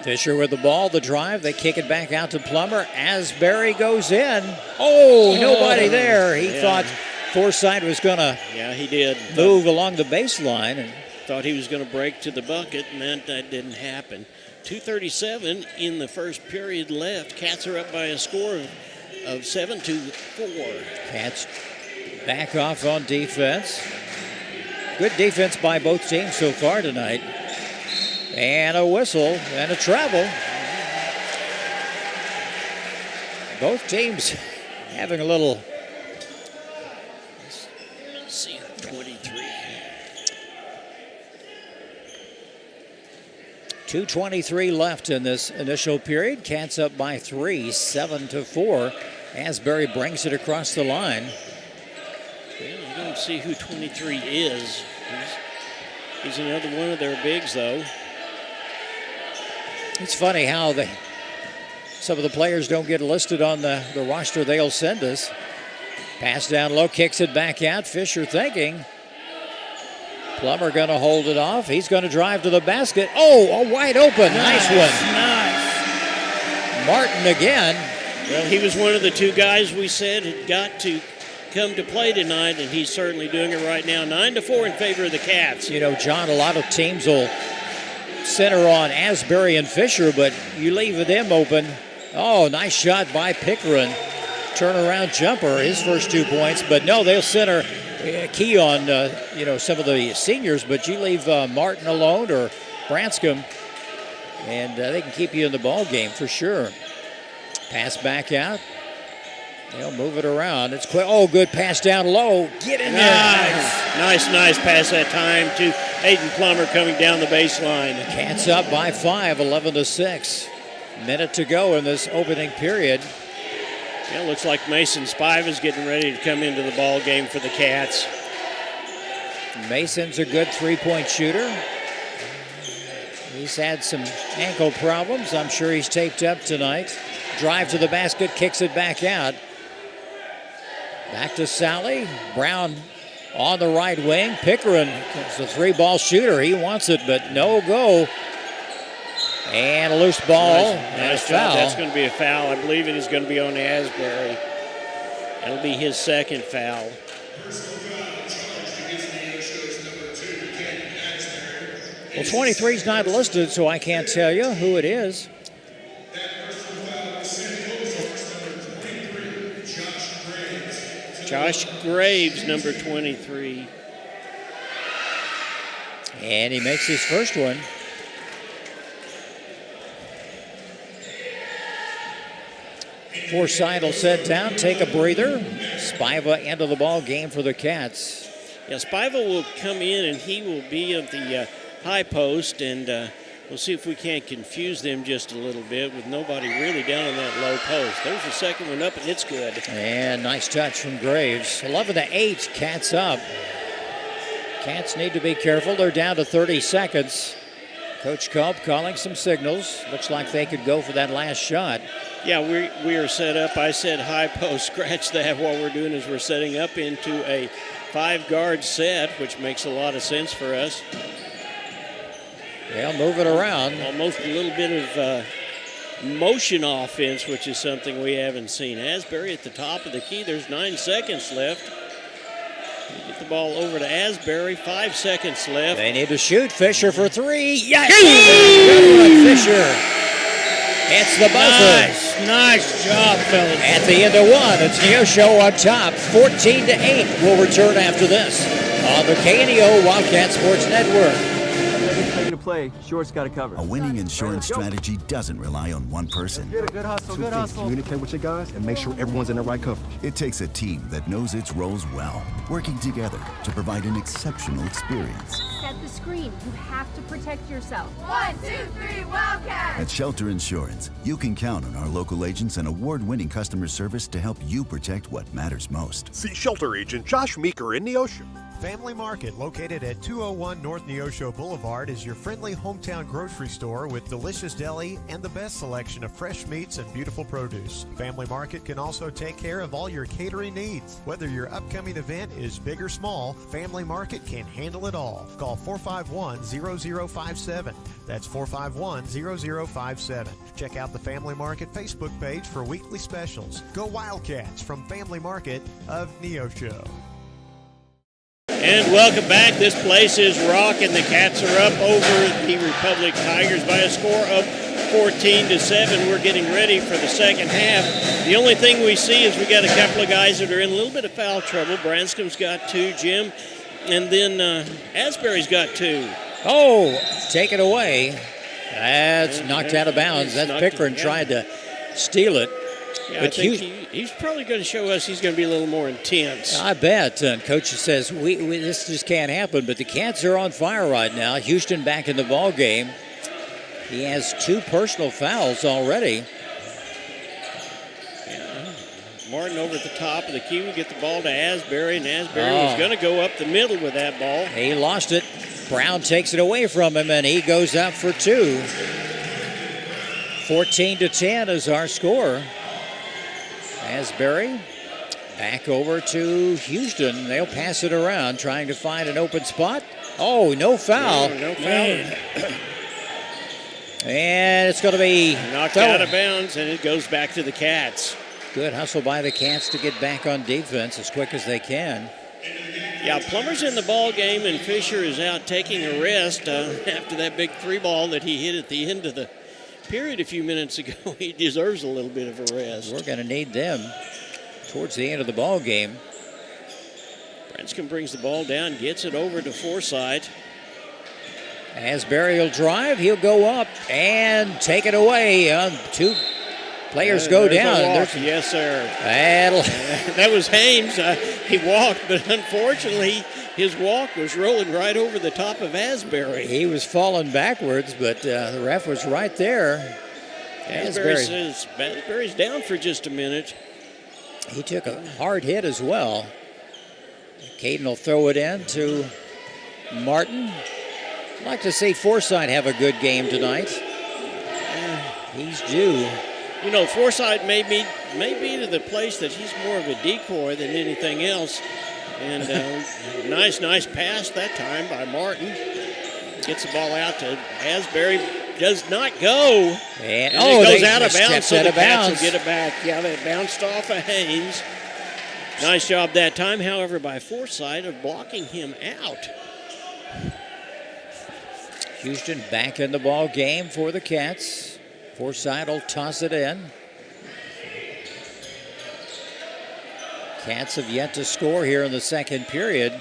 Fisher with the ball, the drive. They kick it back out to Plummer. Asbury goes in. Nobody there. He thought Forsyth was going to he did. Move along the baseline. And thought he was going to break to the bucket, and that didn't happen. 2:37 in the first period left. Cats are up by a score of 7-4. Cats back off on defense. Good defense by both teams so far tonight. And a whistle and a travel. Both teams having a little. Let's see, 23. 2:23 left in this initial period. Cats up by 3, 7-4. Asbury brings it across the line. Well, I don't see who 23 is. He's another one of their bigs, though. It's funny how some of the players don't get listed on the roster they'll send us. Pass down low, kicks it back out. Fisher thinking. Plummer going to hold it off. He's going to drive to the basket. Wide open. Nice one. Nice. Martin again. Well, he was one of the two guys we said had got to come to play tonight, and he's certainly doing it right now. 9-4 in favor of the Cats. You know, John, a lot of teams will center on Asbury and Fisher, but you leave them open. Oh, nice shot by Pickering. Turnaround jumper, his first 2 points. But no, they'll center key on, some of the seniors, but you leave Martin alone or Branscombe, and they can keep you in the ball game for sure. Pass back out. They'll move it around. It's quick. Oh, good pass down low. Get in there. Nice pass that time to Aiden Plummer coming down the baseline. Cats up by 5, 11-6. Minute to go in this opening period. Yeah, looks like Mason Spive is getting ready to come into the ball game for the Cats. Mason's a good three-point shooter. He's had some ankle problems. I'm sure he's taped up tonight. Drive to the basket, kicks it back out. Back to Sally. Brown on the right wing. Pickering is a three-ball shooter. He wants it, but no go. And a loose ball. Nice foul. That's going to be a foul. I believe it is going to be on Asbury. That'll be his second foul. Well, 23 is not listed, so I can't tell you who it is. Josh Graves, number 23. And he makes his first one. Forsythe will sit down, take a breather. Spiva into the ball game for the Cats. Yeah, Spiva will come in and he will be at the high post, and we'll see if we can't confuse them just a little bit with nobody really down on that low post. There's the second one up, and it's good. And nice touch from Graves. 11-8, Cats up. Cats need to be careful. They're down to 30 seconds. Coach Culp calling some signals. Looks like they could go for that last shot. Yeah, we are set up. I said high post. Scratch that. What we're doing is we're setting up into a 5-guard set, which makes a lot of sense for us. They'll move it around. Almost a little bit of motion offense, which is something we haven't seen. Asbury at the top of the key. There's 9 seconds left. Get the ball over to Asbury. 5 seconds left. They need to shoot. Fisher for 3. Yes! Good one, Fisher. It's the buzzer. Nice job, fellas. At the end of one, it's Neosho on top. 14-8. We'll return after this on the KNEO Wildcat Sports Network. To play, Short's got it covered. A winning insurance strategy doesn't rely on one person. Good hustle, good hustle. Communicate with your guys and make sure everyone's in the right coverage. It takes a team that knows its roles well, working together to provide an exceptional experience. Set the screen. You have to protect yourself. 1, 2, 3, Wildcat! At Shelter Insurance, you can count on our local agents and award-winning customer service to help you protect what matters most. See Shelter Agent Josh Meeker in Neosho. Family Market, located at 201 North Neosho Boulevard, is your friendly hometown grocery store with delicious deli and the best selection of fresh meats and beautiful produce. Family Market can also take care of all your catering needs. Whether your upcoming event is big or small, Family Market can handle it all. Call 451-0057. That's 451-0057. Check out the Family Market Facebook page for weekly specials. Go Wildcats from Family Market of Neosho. And welcome back. This place is rocking. The Cats are up over the Republic Tigers by a score of 14-7. We're getting ready for the second half. The only thing we see is we got a couple of guys that are in a little bit of foul trouble. Branscombe's got 2, Jim, and then Asbury's got 2. Oh, take it away. That's knocked out of bounds. That's Pickering tried to steal it. Yeah, but I think he's probably going to show us he's going to be a little more intense. I bet. Coach says this just can't happen, but the Cats are on fire right now. Houston back in the ball game. He has 2 personal fouls already. Yeah. Martin over at the top of the key will get the ball to Asbury, and Asbury was going to go up the middle with that ball. He lost it. Brown takes it away from him, and he goes up for 2. 14-10 is our score. Asbury back over to Houston. They'll pass it around, trying to find an open spot. Oh, no foul. No foul. And it's going to be knocked out of bounds, and it goes back to the Cats. Good hustle by the Cats to get back on defense as quick as they can. Yeah, Plummer's in the ball game, and Fisher is out taking a rest after that big 3-ball that he hit at the end of the period a few minutes ago. He deserves a little bit of a rest. We're going to need them towards the end of the ball game. Branscombe brings the ball down, gets it over to Forsythe. Asbury will drive. He'll go up and take it away. Two players go down. Yes, sir. That'll that was Hames. He walked, but unfortunately, his walk was rolling right over the top of Asbury. He was falling backwards, but the ref was right there. Asbury says Asbury's down for just a minute. He took a hard hit as well. Caden will throw it in to Martin. I'd like to see Forsythe have a good game tonight. He's due. You know, Forsythe may be to the place that he's more of a decoy than anything else. And nice pass that time by Martin. Gets the ball out to Asbury. Does not go. And it goes out of bounds, so the Cats bounds. will get it back. Yeah, that bounced off of Haynes. Nice job that time, however, by Forsythe of blocking him out. Houston back in the ball game for the Cats. Forsythe will toss it in. Cats have yet to score here in the second period.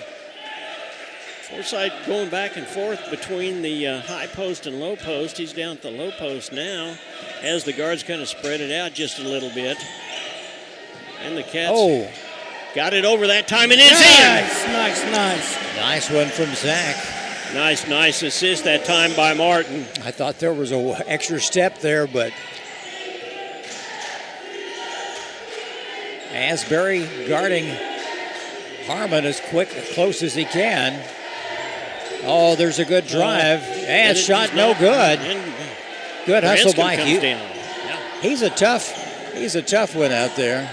Forsythe going back and forth between the high post and low post. He's down at the low post now as the guards kind of spread it out just a little bit. And the Cats got it over that time, and it's in. Nice. Nice one from Zach. Nice assist that time by Martin. I thought there was an extra step there, but Asbury guarding Harmon as close as he can. Oh, there's a good drive. And shot no good. Good hustle by Hugh. Yeah. He's a tough one out there.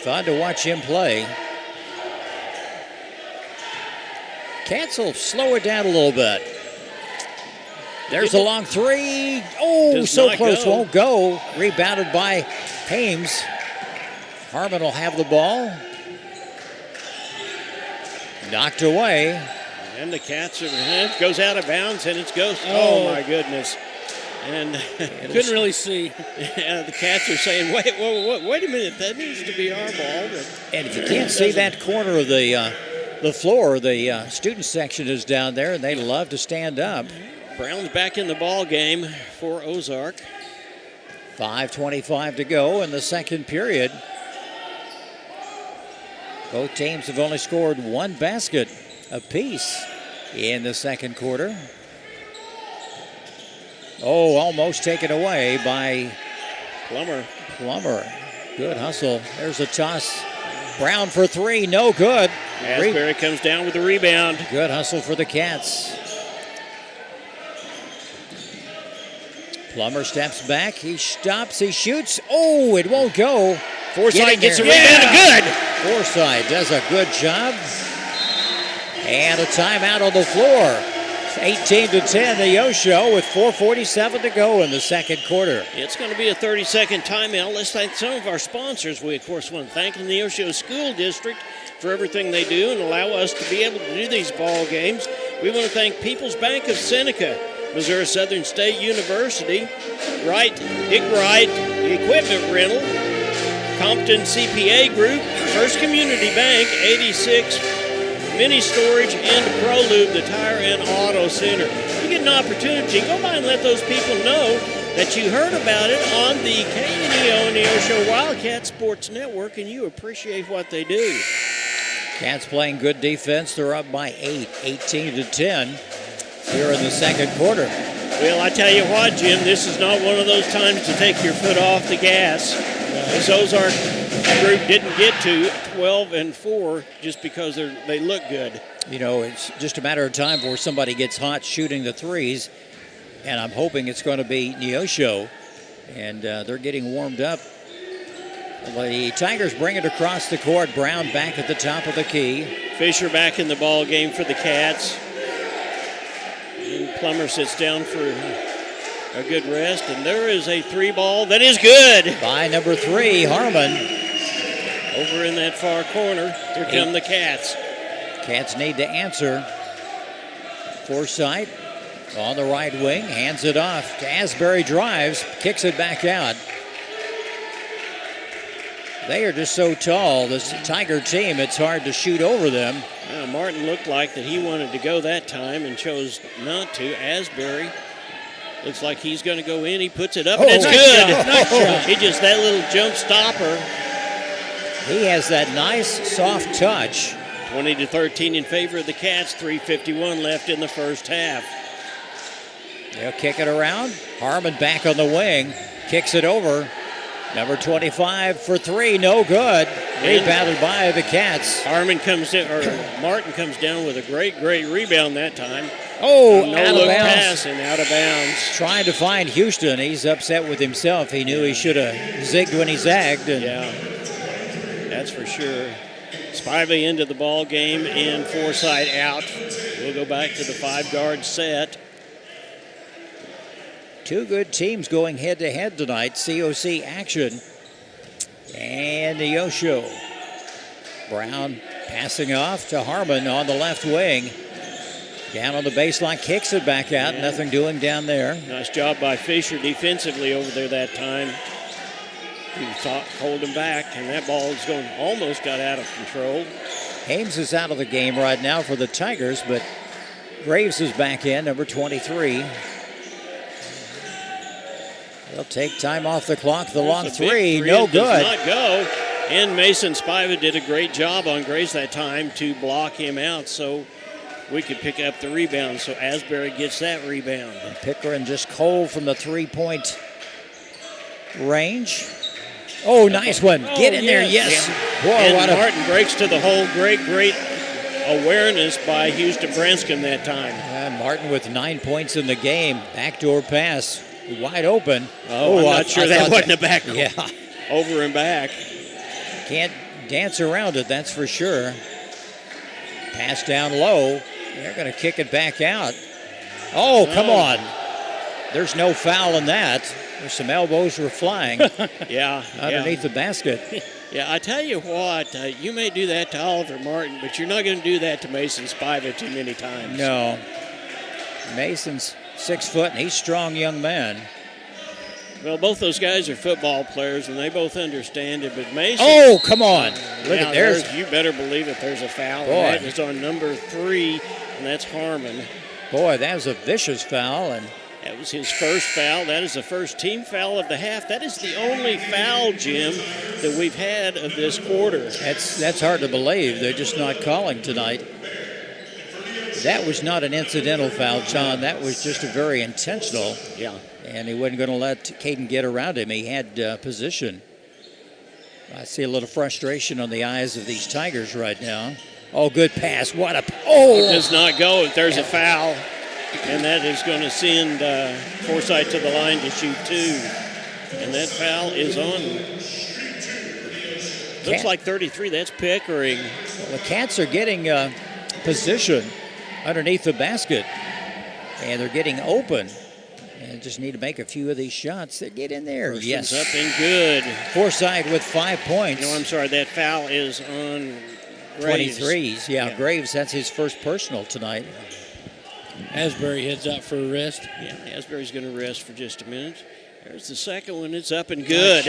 Fun to watch him play. Cats will slow it down a little bit. There's a long three. Oh, Does so not close, go. won't go. Rebounded by Hames. Harmon will have the ball. Knocked away. And the Cats goes out of bounds, and it's goes. Oh my goodness. And Couldn't really see. The Cats are saying, wait a minute, that needs to be our ball. But And if you can't see that corner of the floor, the student section is down there, and they love to stand up. Brown's back in the ball game for Ozark. 5:25 to go in the second period. Both teams have only scored one basket apiece in the second quarter. Oh, almost taken away by Plummer. Good hustle. There's a toss. Brown for three, no good. Asbury comes down with the rebound. Good hustle for the Cats. Plummer steps back. He stops. He shoots. Oh, it won't go. Forsythe gets a rebound. Good. Forsythe does a good job. And a timeout on the floor. 18-10, Neosho with 4:47 to go in the second quarter. It's going to be a 30-second timeout. Let's thank some of our sponsors. We, of course, want to thank the Neosho School District for everything they do and allow us to be able to do these ball games. We want to thank People's Bank of Seneca, Missouri Southern State University, Dick Wright, the Equipment Rental, Compton CPA Group, First Community Bank, 86 Mini Storage, and ProLube, the Tire and Auto Center. You get an opportunity, go by and let those people know that you heard about it on the KNEO Neosho Wildcat Sports Network, and you appreciate what they do. Cats playing good defense. They're up by 8, 18-10 here in the second quarter. Well, I tell you what, Jim, this is not one of those times to take your foot off the gas. This Ozark group didn't get to 12-4 just because they look good. You know, it's just a matter of time before somebody gets hot shooting the threes, and I'm hoping it's going to be Neosho, and they're getting warmed up. The Tigers bring it across the court. Brown back at the top of the key. Fisher back in the ball game for the Cats. And Plummer sits down for a good rest, and there is a 3 ball that is good. By number 3, Harmon. Over in that far corner, here come the Cats. Cats need to answer. Forsythe on the right wing, hands it off to Asbury, drives, kicks it back out. They are just so tall, this Tiger team, it's hard to shoot over them. Martin looked like that he wanted to go that time and chose not to. Asbury looks like he's going to go in. He puts it up, and it's good. Nice shot. He just, that little jump stopper. He has that nice, soft touch. 20-13 in favor of the Cats. 3:51 left in the first half. They'll kick it around. Harmon back on the wing, kicks it over. Number 25 for 3, no good. Rebounded by the Cats. Martin comes down with a great rebound that time. Oh, no out look of bounds. pass and out of bounds. Trying to find Houston. He's upset with himself. He knew he should have zigged when he zagged. Yeah, that's for sure. Spivey into the ball game and Forsythe out. We'll go back to the 5-guard set. Two good teams going head-to-head tonight. COC action. And Neosho. Brown passing off to Harmon on the left wing. Down on the baseline, kicks it back out. Yeah. Nothing doing down there. Nice job by Fisher defensively over there that time. He thought, hold him back, and that ball almost got out of control. Ames is out of the game right now for the Tigers, but Graves is back in, number 23. They'll take time off the clock. The long three, no good. Does not go. And Mason Spivey did a great job on Graves that time to block him out so we could pick up the rebound. So Asbury gets that rebound. And Pickering just cold from the three-point range. Oh, nice one. Get in there, yes. Boy, and Martin breaks to the hole. Great awareness by Houston Branscombe that time. And Martin with 9 points in the game. Backdoor pass. Wide open. I'm not sure that wasn't a back. Yeah. Over and back. Can't dance around it, that's for sure. Pass down low. They're going to kick it back out. Oh, come on. There's no foul in that. There's some elbows were flying. Yeah. Underneath the basket. Yeah, I tell you what, you may do that to Oliver Martin, but you're not going to do that to Mason Spivey too many times. No. Mason's 6 foot, and he's a strong young man. Well, both those guys are football players, and they both understand it, but Mason... Oh, come on. Look at theirs. You better believe it, there's a foul. Boy. And that is on number 3, and that's Harmon. Boy, that was a vicious foul. And that was his first foul. That is the first team foul of the half. That is the only foul, Jim, that we've had of this quarter. That's hard to believe. They're just not calling tonight. That was not an incidental foul, John. That was just a very intentional. Yeah. And he wasn't going to let Caden get around him. He had position. I see a little frustration on the eyes of these Tigers right now. Oh, good pass. What a... Oh! It does not go if there's a foul. And that is going to send Forsythe to the line to shoot 2. And that foul is on. Looks like 33. That's Pickering. Well, the Cats are getting position underneath the basket. And they're getting open. And just need to make a few of these shots. They get in there. First yes. Up and good. Forsythe with 5 points. No, I'm sorry. That foul is on Graves. 23s. Yeah, Graves, that's his first personal tonight. Asbury heads out for a rest. Yeah, Asbury's going to rest for just a minute. There's the second one. It's up and good.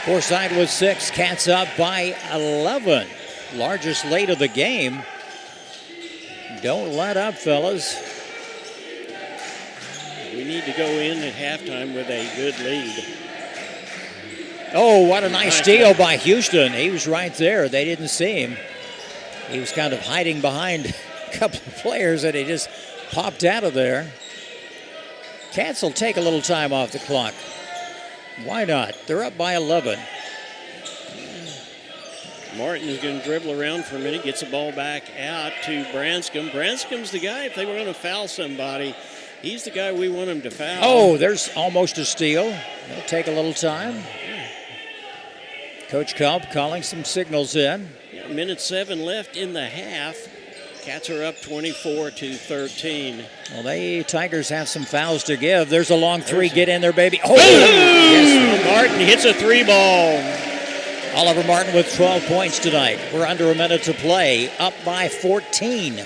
Forsythe with 6. Cats up by 11. Largest lead of the game. Don't let up, fellas. We need to go in at halftime with a good lead. Oh, what a nice steal by Houston. He was right there. They didn't see him. He was kind of hiding behind a couple of players, and he just popped out of there. Cats will take a little time off the clock. Why not? They're up by 11. Martin is going to dribble around for a minute, gets the ball back out to Branscombe. Branscombe's the guy, if they were going to foul somebody, he's the guy we want him to foul. Oh, there's almost a steal. It'll take a little time. Coach Culp calling some signals in. Yeah, minute 7 left in the half. Cats are up 24-13. Well, Tigers have some fouls to give. There's a long three. Get in there, baby. Oh! Yes. Martin hits a 3-ball. Oliver Martin with 12 points tonight. We're under a minute to play, up by 14.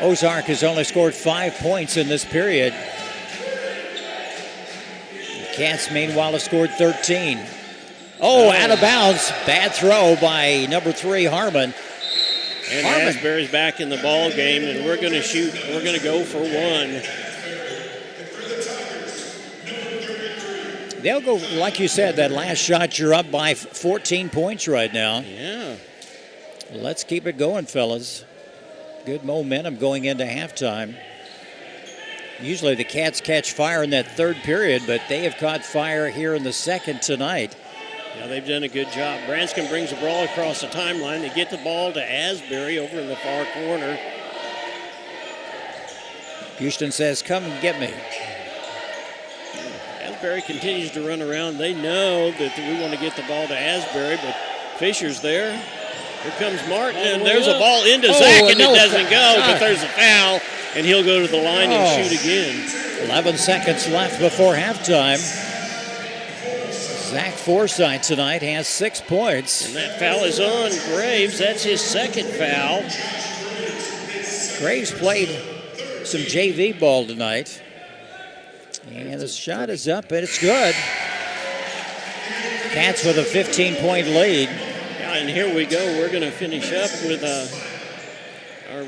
Ozark has only scored 5 points in this period. The Cats, meanwhile, have scored 13. Oh, out of bounds. Bad throw by number 3, Harmon. And Asbury's back in the ball game, and we're going to shoot. We're going to go for one. They'll go, like you said, that last shot, you're up by 14 points right now. Yeah. Let's keep it going, fellas. Good momentum going into halftime. Usually the Cats catch fire in that third period, but they have caught fire here in the second tonight. Yeah, they've done a good job. Branscombe brings the ball across the timeline. They get the ball to Asbury over in the far corner. Houston says, come and get me. Asbury continues to run around. They know that we want to get the ball to Asbury, but Fisher's there. Here comes Martin, and there's a ball into Zach, and it doesn't go, but there's a foul, and he'll go to the line and shoot again. 11 seconds left before halftime. Zach Forsythe tonight has 6 points. And that foul is on Graves. That's his second foul. Graves played some JV ball tonight. And the shot is up, and it's good. Cats with a 15-point lead. Yeah, and here we go. We're going to finish up with our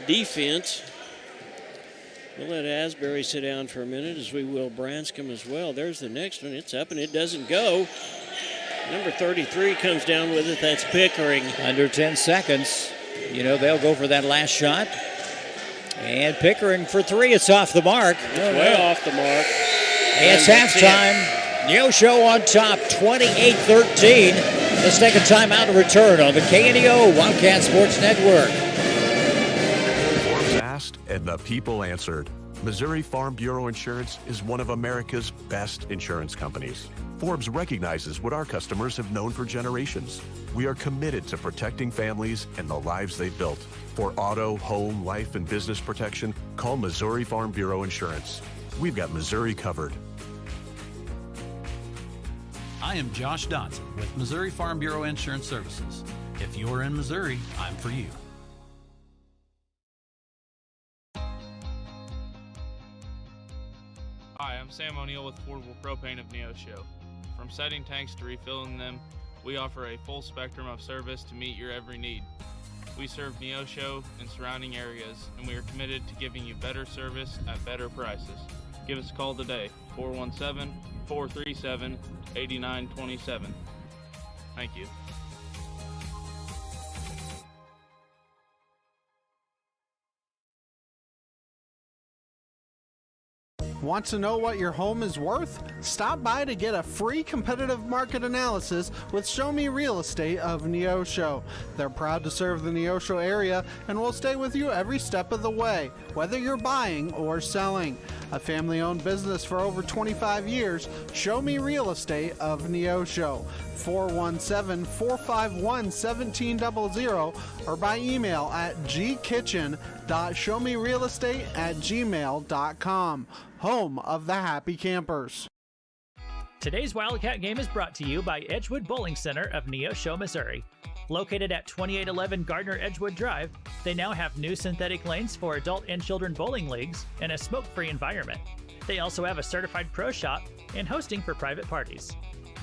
defense. We'll let Asbury sit down for a minute, as we will Branscombe as well. There's the next one. It's up, and it doesn't go. Number 33 comes down with it. That's Pickering. Under 10 seconds. You know, they'll go for that last shot. And Pickering for 3. It's off the mark. It's way off the mark. It's halftime. Neosho on top, 28-13. Let's take a timeout to return on the KNEO Wildcat Sports Network. Asked and the people answered. Missouri Farm Bureau Insurance is one of America's best insurance companies. Forbes recognizes what our customers have known for generations. We are committed to protecting families and the lives they've built. For auto, home, life, and business protection, call Missouri Farm Bureau Insurance. We've got Missouri covered. I am Josh Dotson with Missouri Farm Bureau Insurance Services. If you're in Missouri, I'm for you. Hi, I'm Sam O'Neill with Affordable Propane of Neosho. From setting tanks to refilling them, we offer a full spectrum of service to meet your every need. We serve Neosho and surrounding areas, and we are committed to giving you better service at better prices. Give us a call today, 417-437-8927. Thank you. Want to know what your home is worth? Stop by to get a free competitive market analysis with Show Me Real Estate of Neosho. They're proud to serve the Neosho area and will stay with you every step of the way, whether you're buying or selling. A family-owned business for over 25 years, Show Me Real Estate of Neosho. 417-451-1700 or by email at gkitchen.showmerealestate@gmail.com. Home of the Happy Campers. Today's Wildcat game is brought to you by Edgewood Bowling Center of Neosho, Missouri. Located at 2811 Gardner Edgewood Drive, they now have new synthetic lanes for adult and children bowling leagues and a smoke-free environment. They also have a certified pro shop and hosting for private parties.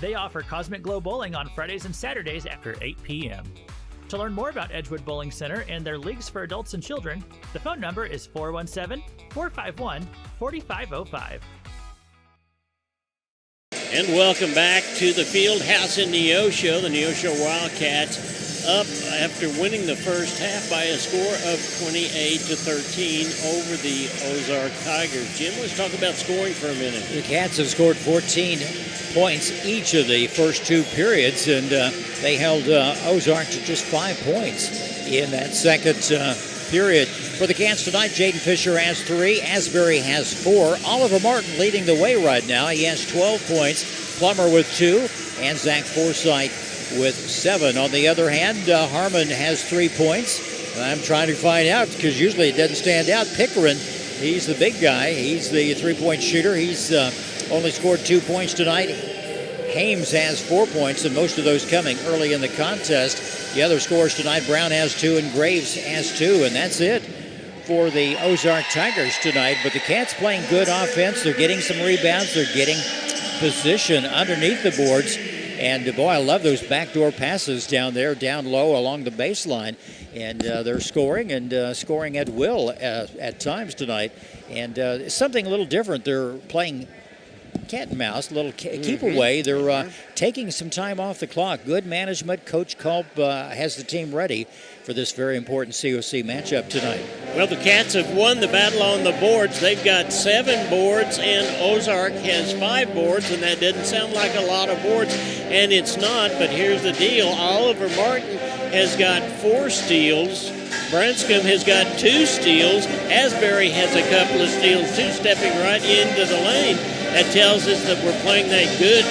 They offer Cosmic Glow Bowling on Fridays and Saturdays after 8 p.m. To learn more about Edgewood Bowling Center and their leagues for adults and children, the phone number is 417-451-4505. And welcome back to the field house in Neosho. The Neosho Wildcats up after winning the first half by a score of 28-13 over the Ozark Tigers. Jim, let's talk about scoring for a minute. The Cats have scored 14 points each of the first 2 periods, and they held Ozark to just 5 points in that second period. For the Cats tonight, Jaden Fisher has 3, Asbury has 4. Oliver Martin leading the way right now. He has 12 points. Plummer with 2, and Zach Forsythe with 7. On the other hand, Harmon has 3 points. And I'm trying to find out because usually it doesn't stand out. Pickering, he's the big guy. He's the 3-point shooter. He's only scored 2 points tonight. Hames has 4 points, and most of those coming early in the contest. The other scores tonight, Brown has 2 and Graves has 2, and that's it for the Ozark Tigers tonight. But the Cats playing good offense. They're getting some rebounds. They're getting position underneath the boards. And, boy, I love those backdoor passes down there, down low along the baseline. And they're scoring and scoring at will at times tonight. And something a little different. They're playing cat and mouse, a little keep away. They're taking some time off the clock. Good management. Coach Culp has the team ready for this very important COC matchup tonight. Well, the Cats have won the battle on the boards. They've got 7 boards, and Ozark has 5 boards, and that doesn't sound like a lot of boards, and it's not, but here's the deal. Oliver Martin has got 4 steals. Branscombe has got 2 steals. Asbury has a couple of steals, too, stepping right into the lane. That tells us that we're playing that good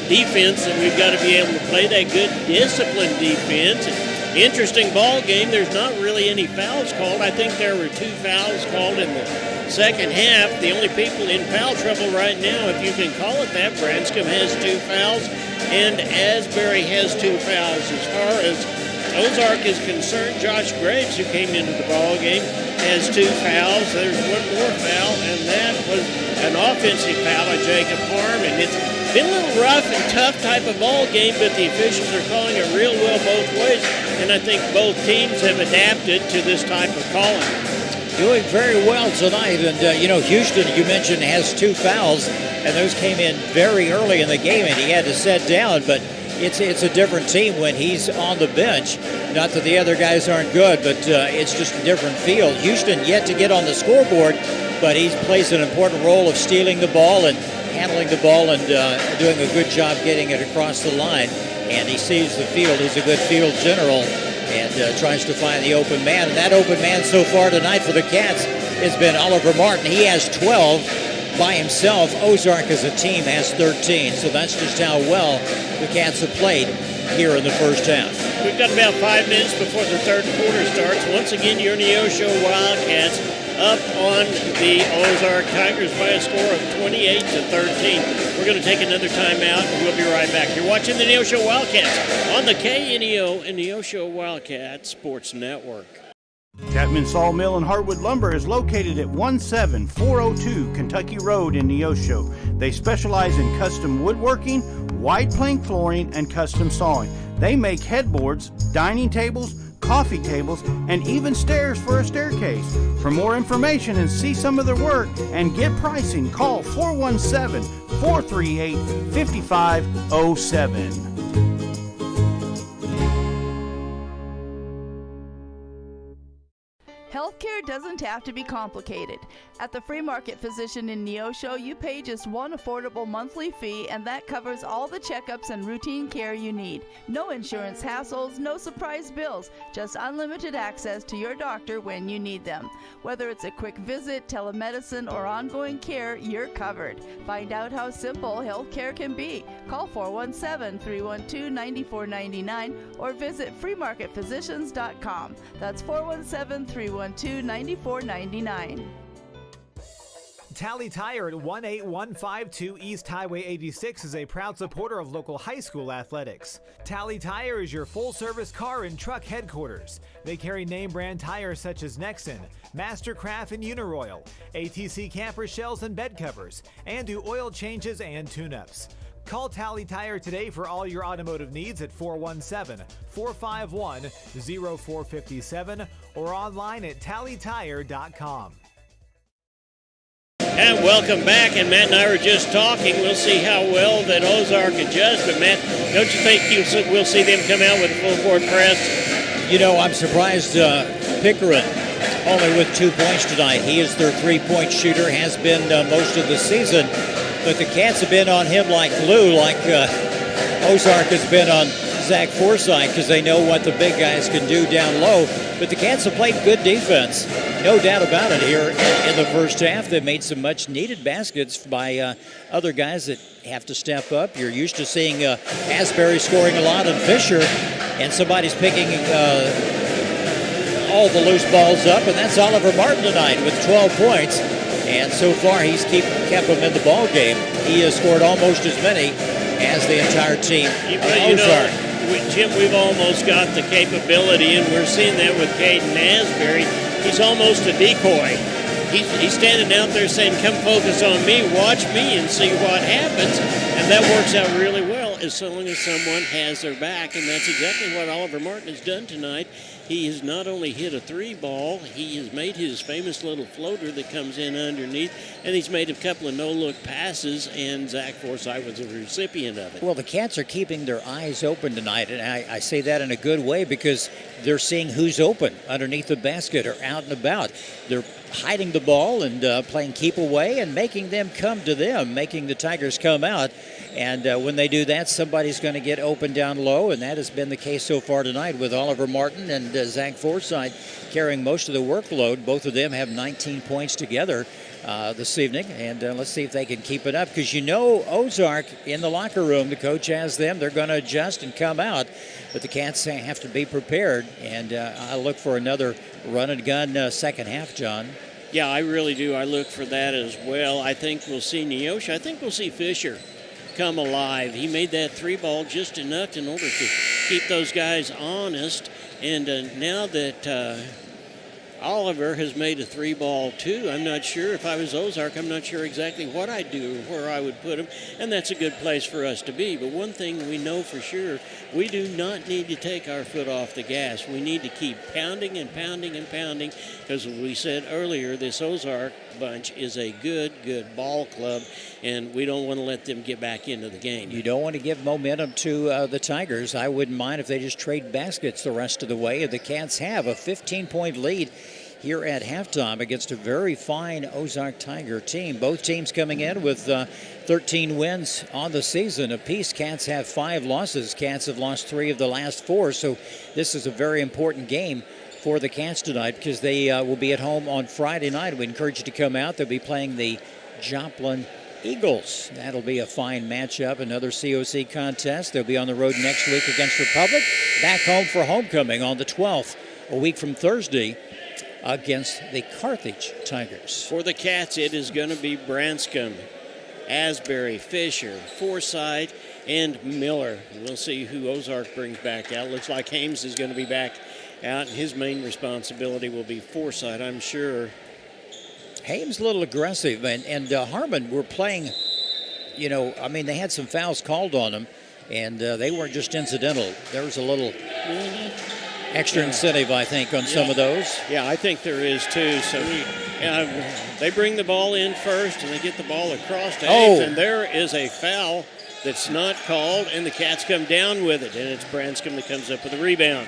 defense, and we've got to be able to play that good disciplined defense. Interesting ball game. There's not really any fouls called. I think there were 2 fouls called in the second half. The only people in foul trouble right now, if you can call it that, Branscombe has 2 fouls, and Asbury has 2 fouls. As far as Ozark is concerned, Josh Graves, who came into the ball game, has 2 fouls. There's 1 more foul, and that was an offensive foul by Jacob Harmon. It's been a little rough and tough type of ball game, but the officials are calling it real well both ways, and I think both teams have adapted to this type of calling. Doing very well tonight, and Houston, you mentioned, has 2 fouls, and those came in very early in the game, and he had to set down, but it's a different team when he's on the bench. Not that the other guys aren't good, but it's just a different feel. Houston yet to get on the scoreboard, but he plays an important role of stealing the ball and handling the ball and doing a good job getting it across the line. And he sees the field. He's a good field general and tries to find the open man. And that open man so far tonight for the Cats has been Oliver Martin. He has 12 by himself. Ozark as a team has 13. So that's just how well the Cats have played here in the first half. We've got about 5 minutes before the third quarter starts. Once again, your Neosho Wildcats up on the Ozark Tigers by a score of 28-13. We're going to take another timeout, and we'll be right back. You're watching the Neosho Wildcats on the KNEO and Neosho Wildcat Sports Network. Chapman Sawmill and Hardwood Lumber is located at 17402 Kentucky Road in Neosho. They specialize in custom woodworking, wide plank flooring, and custom sawing. They make headboards, dining tables, coffee tables, and even stairs for a staircase. For more information and see some of their work and get pricing, call 417-438-5507. Healthcare doesn't have to be complicated. At the Free Market Physician in Neosho, you pay just one affordable monthly fee, and that covers all the checkups and routine care you need. No insurance hassles, no surprise bills, just unlimited access to your doctor when you need them. Whether it's a quick visit, telemedicine, or ongoing care, you're covered. Find out how simple healthcare can be. Call 417-312-9499 or visit freemarketphysicians.com. That's 417-312-9499. Tally Tire at 18152 East Highway 86 is a proud supporter of local high school athletics. Tally Tire is your full-service car and truck headquarters. They carry name-brand tires such as Nexen, Mastercraft, and Uniroyal, ATC camper shells and bed covers, and do oil changes and tune-ups. Call Tally Tire today for all your automotive needs at 417-451-0457 or online at tallytire.com. And welcome back, and Matt and I were just talking. We'll see how well that Ozark adjusts, but Matt, don't you think we'll see them come out with a full court press? You know, I'm surprised Pickering only with 2 points tonight. He is their 3-point shooter, has been most of the season, but the Cats have been on him like glue, like Ozark has been on Zach Forsythe because they know what the big guys can do down low. But the Cats have played good defense, no doubt about it here in the first half. They've made some much-needed baskets by other guys that have to step up. You're used to seeing Asbury scoring a lot and Fisher, and somebody's picking all the loose balls up, and that's Oliver Martin tonight with 12 points. And so far, he's kept them in the ball game. He has scored almost as many as the entire team of Ozark. Jim, we've almost got the capability, and we're seeing that with Caden Asbury. He's almost a decoy. He's standing out there saying, come focus on me, watch me, and see what happens. And that works out really well as long as someone has their back, and that's exactly what Oliver Martin has done tonight. He has not only hit a 3-ball, he has made his famous little floater that comes in underneath, and he's made a couple of no-look passes, and Zach Forsythe was a recipient of it. Well, the Cats are keeping their eyes open tonight, and I say that in a good way because they're seeing who's open underneath the basket or out and about. They're hiding the ball and playing keep away and making them come to them, making the Tigers come out. And when they do that, somebody's going to get open down low, and that has been the case so far tonight with Oliver Martin and Zach Forsythe carrying most of the workload. Both of them have 19 points together this evening, and let's see if they can keep it up. Because you know Ozark in the locker room, the coach has them. They're going to adjust and come out, but the Cats have to be prepared, and I look for another run-and-gun second half, John. Yeah, I really do. I look for that as well. I think we'll see Neosho. I think we'll see Fisher come alive. He made that 3-ball just enough in order to keep those guys honest. And now that Oliver has made a 3-ball too, I'm not sure. If I was Ozark, I'm not sure exactly what I'd do or where I would put him. And that's a good place for us to be. But one thing we know for sure, we do not need to take our foot off the gas. We need to keep pounding and pounding and pounding, because as we said earlier, this Ozark bunch is a good ball club, and we don't want to let them get back into the game. You don't want to give momentum to the Tigers. I wouldn't mind if they just trade baskets the rest of the way. The Cats have a 15-point lead here at halftime against a very fine Ozark Tiger team. Both teams coming in with 13 wins on the season apiece. Cats have 5 losses. Cats have lost 3 of the last 4, so this is a very important game for the Cats tonight because they will be at home on Friday night. We encourage you to come out. They'll be playing the Joplin Eagles. That'll be a fine matchup, another COC contest. They'll be on the road next week against Republic, back home for homecoming on the 12th, a week from Thursday, against the Carthage Tigers. For the Cats, it is going to be Branscombe, Asbury, Fisher, Forsythe, and Miller. We'll see who Ozark brings back out. Looks like Hames is going to be back out, and his main responsibility will be Forsythe, I'm sure. Hames a little aggressive, and Harmon were playing, they had some fouls called on them, and they weren't just incidental. There was a little extra incentive, I think, on some of those. Yeah, I think there is, too. So they bring the ball in first, and they get the ball across to Hames, and there is a foul that's not called, and the Cats come down with it, and it's Branscombe that comes up with a rebound.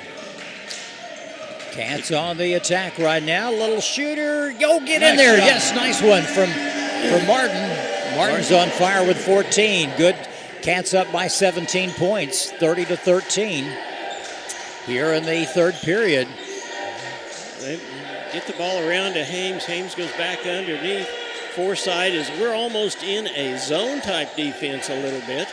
Cats on the attack right now. Little shooter. Yo, get in there. Yes, nice one from Martin. Martin's on fire with 14. Good. Cats up by 17 points, 30-13 here in the third period. They get the ball around to Hames. Hames goes back underneath. Forsythe we're almost in a zone-type defense a little bit,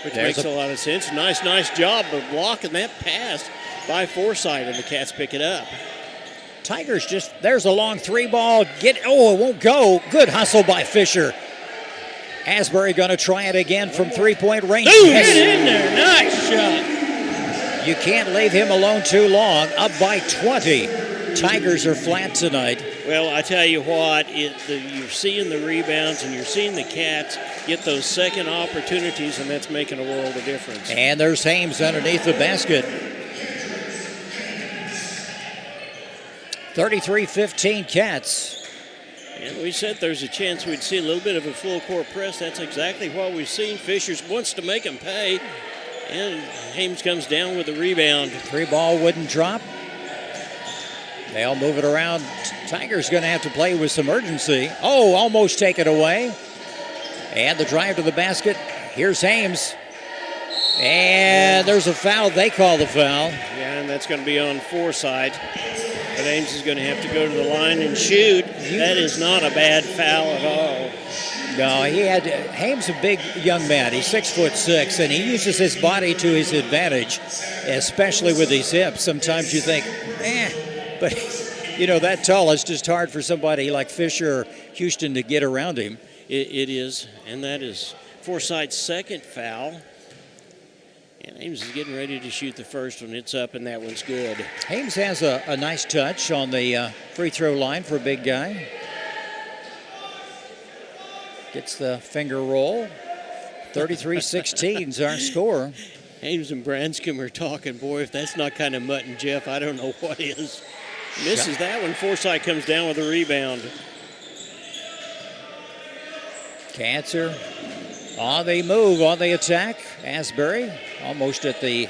which makes a lot of sense. Nice job of blocking that pass by Forsythe, and the Cats pick it up. Tigers there's a long 3-ball. It won't go. Good hustle by Fisher. Asbury going to try it again from 3-point range. Get in there. Nice shot. You can't leave him alone too long. Up by 20. Tigers are flat tonight. Well, I tell you what, you're seeing the rebounds and you're seeing the Cats get those second opportunities, and that's making a world of difference. And there's Hames underneath the basket. 33-15 Cats. And we said there's a chance we'd see a little bit of a full court press. That's exactly what we've seen. Fisher wants to make them pay, and Hames comes down with the rebound. 3-ball wouldn't drop. They'll move it around. Tigers going to have to play with some urgency. Almost take it away. And the drive to the basket. Here's Hames. And there's a foul. They call the foul. Yeah, and that's going to be on Forsythe. But Ames is going to have to go to the line and shoot. That is not a bad foul at all. No, Hames a big young man. He's 6'6", and he uses his body to his advantage, especially with his hips. Sometimes you think, but that tall, it's just hard for somebody like Fisher or Houston to get around him. It is, and that is Forsythe's second foul. And Ames is getting ready to shoot the first one. It's up, and that one's good. Hames has a nice touch on the free throw line for a big guy. Gets the finger roll. 33-16 is our score. Ames and Branscombe are talking. Boy, if that's not kind of mutton, Jeff, I don't know what is. Misses that one. Forsythe comes down with a rebound. Cancer on the move, on the attack. Asbury almost at the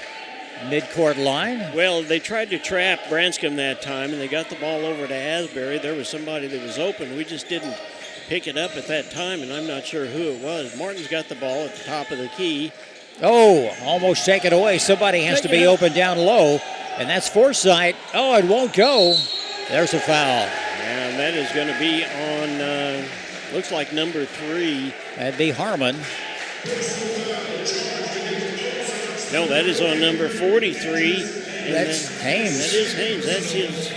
midcourt line. Well, they tried to trap Branscombe that time, and they got the ball over to Asbury. There was somebody that was open. We just didn't pick it up at that time, and I'm not sure who it was. Martin's got the ball at the top of the key. Oh, almost taken away. Somebody has to be open down low, and that's Forsythe. Oh, it won't go. There's a foul. And that is going to be on, looks like number 3. That'd be Harmon. No, that is on number 43. That's Hames. That is Hames. That's his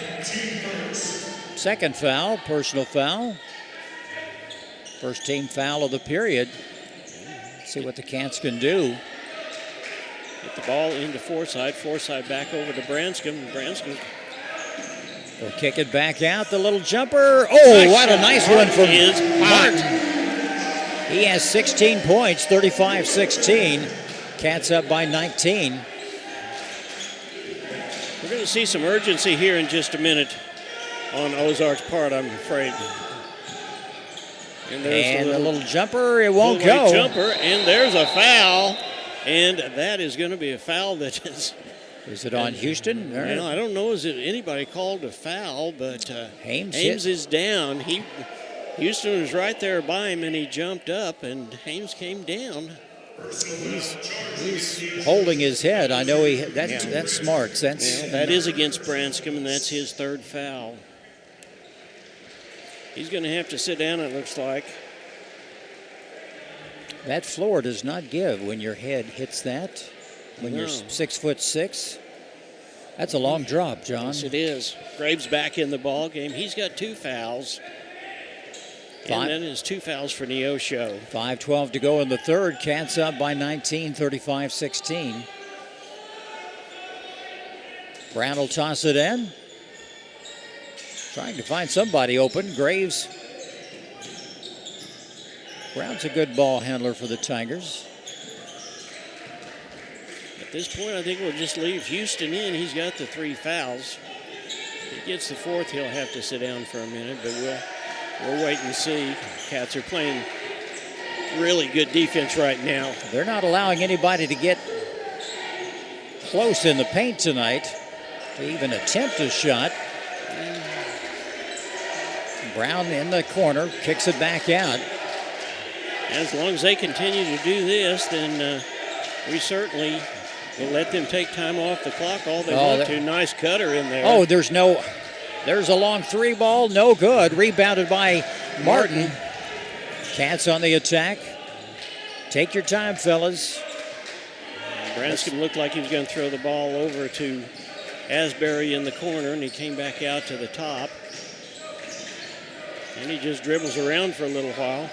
second foul, personal foul. First team foul of the period. Let's see what the Cats can do. Get the ball into Forsythe. Forsythe back over to Branscombe. Branscombe will kick it back out. The little jumper. Oh, what a nice one from Martin. He has 16 points, 35-16. Cats up by 19. We're going to see some urgency here in just a minute on Ozark's part, I'm afraid. And there's the little jumper. It won't go. Jumper, and there's a foul. And that is going to be a foul that is... Is it on Houston? Well, I don't know. Is it anybody called a foul? But Hames is down. Houston was right there by him, and he jumped up, and Hames came down. He's holding his head. I know that's smart. That is against Branscombe, and that's his third foul. He's going to have to sit down, it looks like. That floor does not give when your head hits that. When you're 6'6". That's a long drop, John. Yes, it is. Graves back in the ball game. He's got 2 fouls. And that is 2 fouls for Neosho. 5:12 to go in the third. Cats up by 19, 35-16. Brown will toss it in. Trying to find somebody open. Graves. Brown's a good ball handler for the Tigers. At this point, I think we'll just leave Houston in. He's got the 3 fouls. If he gets the 4th, he'll have to sit down for a minute, but we'll wait and see. Cats are playing really good defense right now. They're not allowing anybody to get close in the paint tonight to even attempt a shot. Brown in the corner, kicks it back out. As long as they continue to do this, then we certainly will let them take time off the clock all they want to. Nice cutter in there. Oh, there's a long 3 ball, no good. Rebounded by Martin. Cats on the attack. Take your time, fellas. Branscombe looked like he was going to throw the ball over to Asbury in the corner, and he came back out to the top. And he just dribbles around for a little while.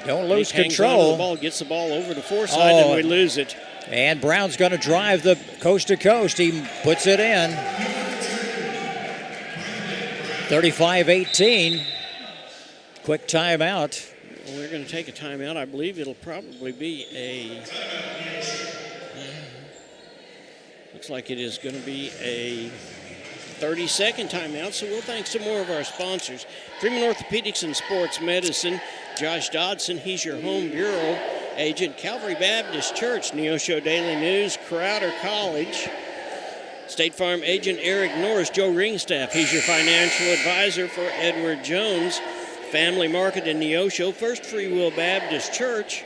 Don't lose control. Hangs on to the ball, gets the ball over to Forsythe, and we lose it. And Brown's going to drive the coast to coast. He puts it in. 35-18. Quick timeout. Well, we're going to take a timeout. I believe it'll probably be looks like it is going to be a 30-second timeout, so we'll thank some more of our sponsors. Freeman Orthopedics and Sports Medicine. Josh Dodson, he's your home bureau agent. Calvary Baptist Church, Neosho Daily News, Crowder College. State Farm agent Eric Norris, Joe Ringstaff, he's your financial advisor for Edward Jones. Family Market in Neosho, First Free Will Baptist Church.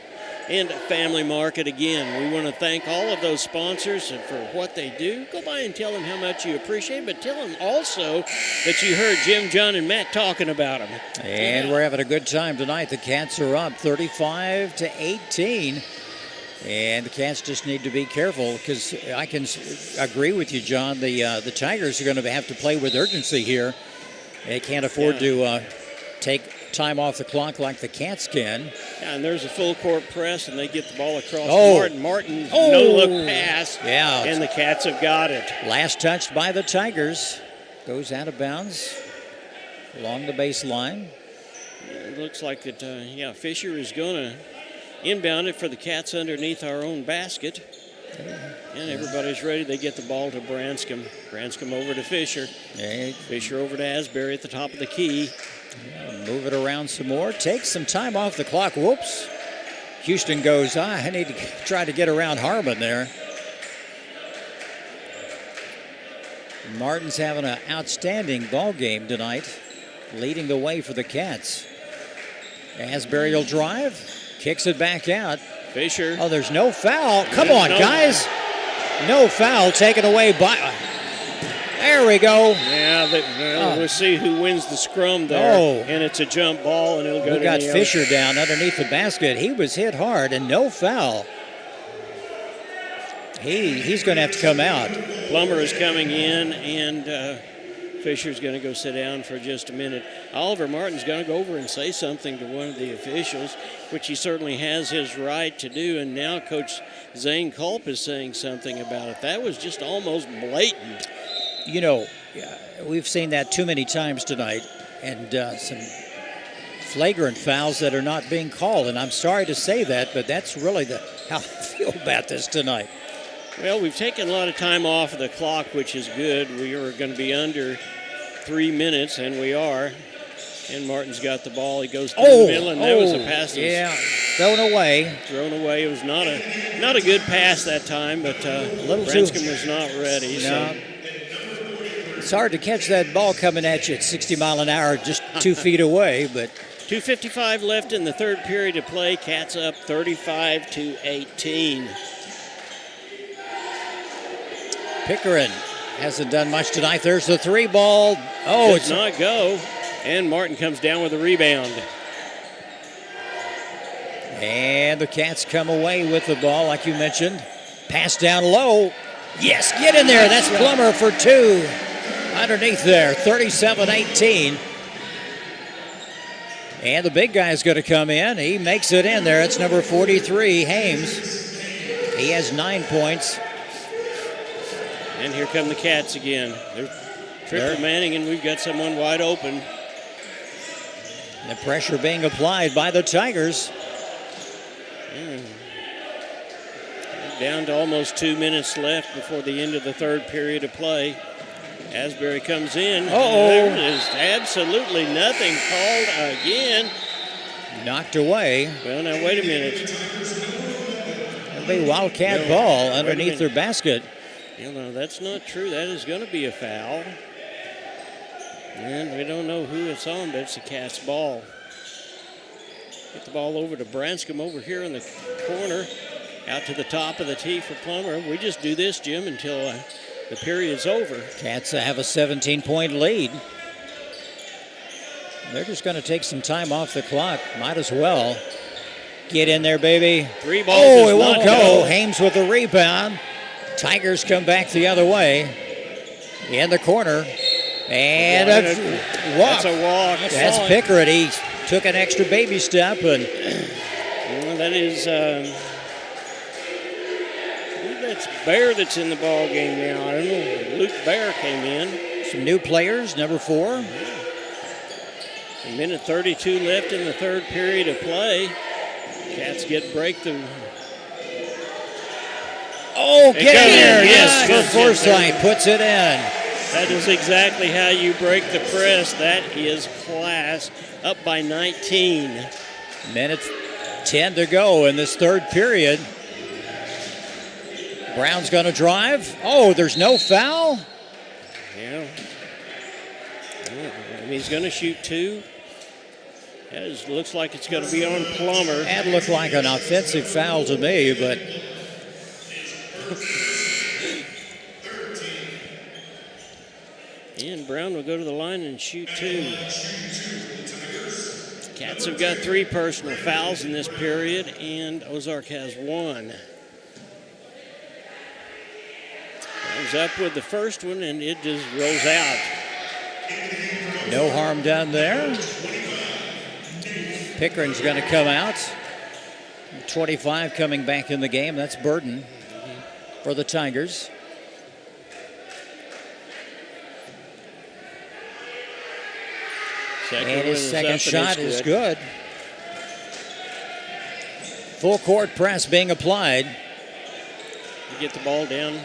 and Family Market again. We want to thank all of those sponsors for what they do. Go by and tell them how much you appreciate it, but tell them also that you heard Jim, John, and Matt talking about them. And we're having a good time tonight. The Cats are up 35-18. And the Cats just need to be careful, because I can agree with you, John. The Tigers are going to have to play with urgency here. They can't afford to take time off the clock like the Cats can. Yeah, and there's a full court press, and they get the ball across to Martin. Martin, no-look pass, and the Cats have got it. Last touched by the Tigers. Goes out of bounds along the baseline. It looks like that, Fisher is going to inbound it for the Cats underneath our own basket. And everybody's ready. They get the ball to Branscombe. Branscombe over to Fisher. Fisher over to Asbury at the top of the key. Move it around some more. Take some time off the clock. Whoops. Houston goes, I need to try to get around Harmon there. Martin's having an outstanding ball game tonight, leading the way for the Cats. Asbury will drive, kicks it back out. Fisher. Oh, there's no foul. Come on, guys. No foul taken away by... There we go. Yeah, we'll see who wins the scrum there. And it's a jump ball, and it'll go to got Neosho. Fisher down underneath the basket. He was hit hard, and no foul. He's going to have to come out. Plummer is coming in, and Fisher's going to go sit down for just a minute. Oliver Martin's going to go over and say something to one of the officials, which he certainly has his right to do, and now Coach Zane Culp is saying something about it. That was just almost blatant. You know, we've seen that too many times tonight, and some flagrant fouls that are not being called, and I'm sorry to say that, but that's really how I feel about this tonight. Well, we've taken a lot of time off of the clock, which is good. We are going to be under 3 minutes, and we are. And Martin's got the ball. He goes through the middle, and that was a pass that was thrown away. Thrown away. It was not a good pass that time, but Branscombe was not ready. No. So. It's hard to catch that ball coming at you at 60 mile an hour just 2 feet away, but 2:55 left in the third period of play. Cats up 35-18. Pickering hasn't done much tonight. There's the 3 ball. Oh, it's not go. And Martin comes down with a rebound. And the Cats come away with the ball, like you mentioned. Pass down low. Yes, get in there. That's Plummer for 2. Underneath there, 37-18. And the big guy's going to come in. He makes it in there. It's number 43, Hames. He has 9 points. And here come the Cats again. They're triple manning, and we've got someone wide open. The pressure being applied by the Tigers. Down to almost 2 minutes left before the end of the third period of play. Asbury comes in. There is absolutely nothing called again. Knocked away. Well, now wait a minute. That'll be Wildcat ball underneath their basket. No, that's not true. That is going to be a foul. And we don't know who it's on, but it's a Cats ball. Get the ball over to Branscombe over here in the corner. Out to the top of the tee for Plummer. We just do this, Jim, until the period's over. Cats have a 17-point lead. They're just going to take some time off the clock. Might as well. Get in there, baby. 3 balls. It won't go. Hames with the rebound. Tigers come back the other way. In the corner. And a walk. That's a walk. That's Pickering. He took an extra baby step. And well, that is... It's Bear that's in the ball game now. I don't know. Luke Bear came in. Some new players, number 4. A minute 32 left in the third period of play. Cats get break the... Get in there. Yes, for Forsythe puts it in. That is exactly how you break the press. That is class. Up by 19. Minute 10 to go in this third period. Brown's going to drive. There's no foul. Yeah. And he's going to shoot 2. It looks like it's going to be on Plummer. That looked like an offensive foul to me, but and Brown will go to the line and shoot 2. Cats have got 3 personal fouls in this period, and Ozark has 1. Brown's up with the first one, and it just rolls out. no harm done there. Pickering's going to come out. 25 coming back in the game. That's Burden for the Tigers. And his second shot is good. Full court press being applied. You get the ball down.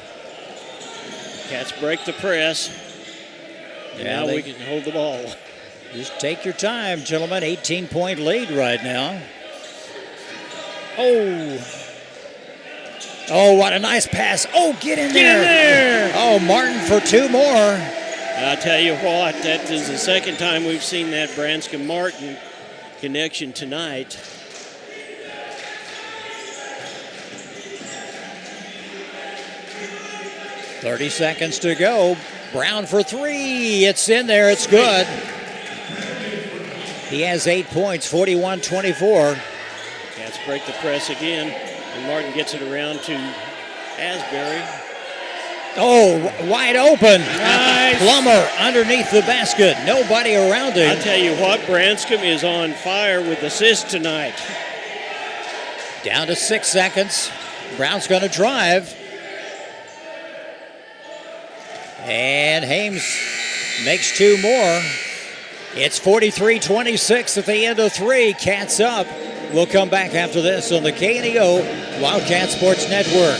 Cats break the press. And now we can hold the ball. Just take your time, gentlemen. 18-point lead right now. Oh, what a nice pass. Oh, get in there. Oh, Martin for 2 more. I'll tell you what, that is the second time we've seen that Branscombe-Martin connection tonight. .30 seconds to go. Brown for 3. It's in there. It's good. He has 8 points, 41-24. Cats break the press again, and Martin gets it around to Asbury. Oh, wide open. Nice. Plummer underneath the basket. Nobody around him. I'll tell you what, Branscombe is on fire with assists tonight. Down to 6 seconds. Brown's going to drive. And Hames makes 2 more. It's 43-26 at the end of 3. Cats up. We'll come back after this on the KNEO Wildcat Sports Network.